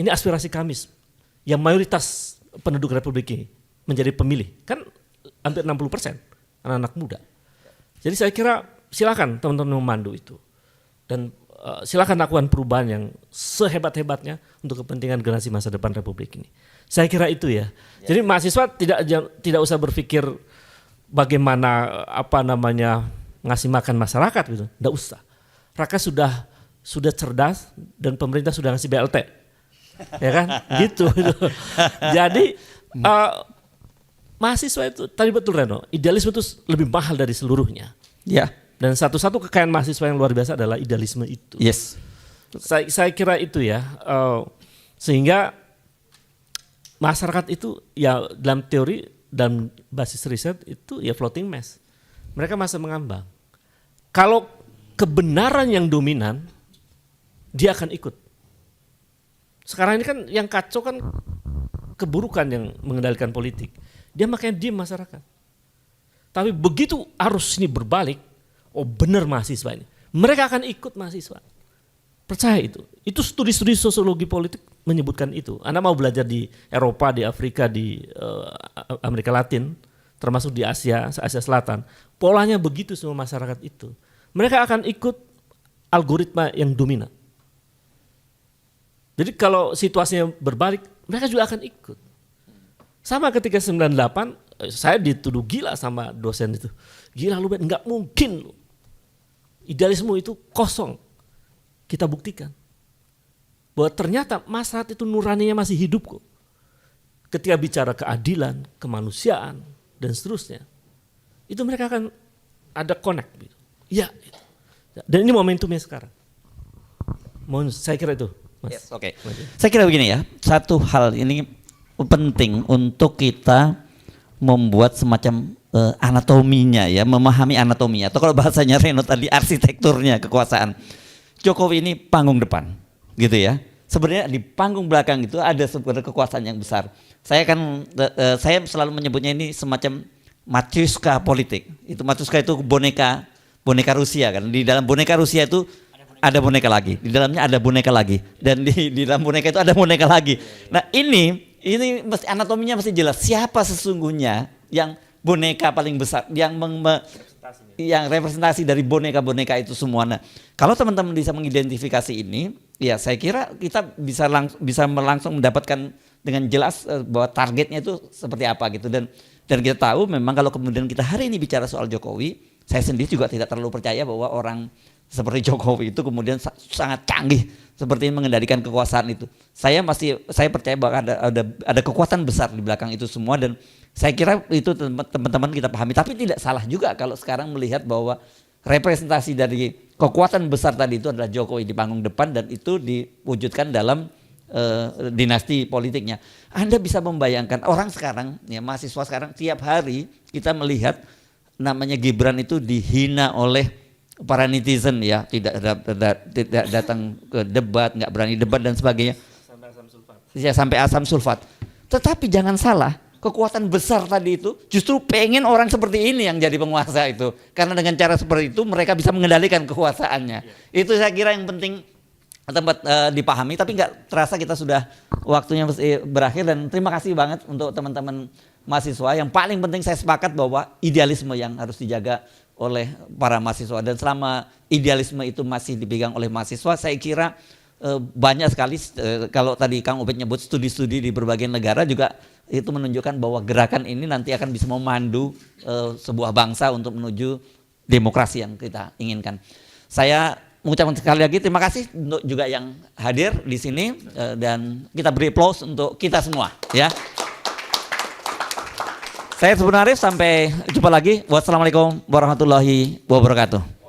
Ini aspirasi kami yang mayoritas penduduk republik ini menjadi pemilih. Kan hampir 60%. Anak-anak muda. Jadi saya kira silakan teman-teman memandu itu. Dan silakan lakukan perubahan yang sehebat-hebatnya untuk kepentingan generasi masa depan republik ini. Saya kira itu ya. Jadi mahasiswa tidak usah berpikir bagaimana ngasih makan masyarakat gitu. Nggak usah. Rakyat sudah cerdas dan pemerintah sudah ngasih BLT. Ya kan? Gitu. Jadi mahasiswa itu tadi betul Reno, idealisme itu lebih mahal dari seluruhnya. Ya. Dan satu-satu kekayaan mahasiswa yang luar biasa adalah idealisme itu. Yes. Saya kira itu ya. Sehingga masyarakat itu ya dalam teori dan basis riset itu ya floating mass. Mereka masih mengambang. Kalau kebenaran yang dominan, dia akan ikut. Sekarang ini kan yang kacau kan keburukan yang mengendalikan politik. Dia makanya diam masyarakat. Tapi begitu arus ini berbalik, oh benar mahasiswa ini. Mereka akan ikut mahasiswa. Percaya itu. Itu studi-studi sosiologi politik menyebutkan itu. Anda mau belajar di Eropa, di Afrika, di Amerika Latin, termasuk di Asia Selatan. Polanya begitu semua masyarakat itu. Mereka akan ikut algoritma yang dominan. Jadi kalau situasinya berbalik, mereka juga akan ikut. Sama ketika 98, saya dituduh gila sama dosen itu. Gila lu, nggak mungkin lu. Idealisme itu kosong. Kita buktikan. Bahwa ternyata masyarakat itu nuraninya masih hidup kok. Ketika bicara keadilan, kemanusiaan, dan seterusnya. Itu mereka akan ada connect. Gitu. Ya. Dan ini momentumnya sekarang. Saya kira itu. Yes, oke. Saya kira begini ya, satu hal ini penting untuk kita membuat semacam anatominya ya, memahami anatominya. Atau kalau bahasanya Reno tadi arsitekturnya kekuasaan. Jokowi ini panggung depan, gitu ya. Sebenarnya di panggung belakang itu ada sebuah kekuasaan yang besar. Saya selalu menyebutnya ini semacam matriuska politik. Itu matriuska itu boneka Rusia kan. Di dalam boneka Rusia itu ada boneka lagi, di dalamnya ada boneka lagi, dan di dalam boneka itu ada boneka lagi. Nah ini mesti anatominya mesti jelas. Siapa sesungguhnya yang boneka paling besar, yang representasi dari boneka-boneka itu semua. Nah, kalau teman-teman bisa mengidentifikasi ini, ya saya kira kita bisa langsung mendapatkan dengan jelas bahwa targetnya itu seperti apa gitu. Dan kita tahu memang kalau kemudian kita hari ini bicara soal Jokowi, saya sendiri juga tidak terlalu percaya bahwa orang seperti Jokowi itu kemudian sangat canggih seperti mengendalikan kekuasaan itu. Saya percaya bahwa ada kekuatan besar di belakang itu semua, dan saya kira itu teman-teman kita pahami. Tapi tidak salah juga kalau sekarang melihat bahwa representasi dari kekuatan besar tadi itu adalah Jokowi di panggung depan, dan itu diwujudkan dalam dinasti politiknya. Anda bisa membayangkan orang sekarang, ya mahasiswa sekarang tiap hari kita melihat namanya Gibran itu dihina oleh para netizen ya, tidak datang ke debat, nggak berani debat dan sebagainya. Sampai asam sulfat. Tetapi jangan salah, kekuatan besar tadi itu justru pengen orang seperti ini yang jadi penguasa itu. Karena dengan cara seperti itu mereka bisa mengendalikan kekuasaannya. Itu saya kira yang penting tempat dipahami. Tapi nggak terasa kita sudah waktunya berakhir, dan terima kasih banget untuk teman-teman mahasiswa. Yang paling penting saya sepakat bahwa idealisme yang harus dijaga oleh para mahasiswa, dan selama idealisme itu masih dipegang oleh mahasiswa, saya kira banyak sekali kalau tadi Kang Ubed nyebut studi-studi di berbagai negara juga itu menunjukkan bahwa gerakan ini nanti akan bisa memandu sebuah bangsa untuk menuju demokrasi yang kita inginkan. Saya mengucapkan sekali lagi terima kasih untuk juga yang hadir di sini, dan kita beri applause untuk kita semua ya. Saya Subhan Arif, sampai jumpa lagi. Wassalamualaikum warahmatullahi wabarakatuh.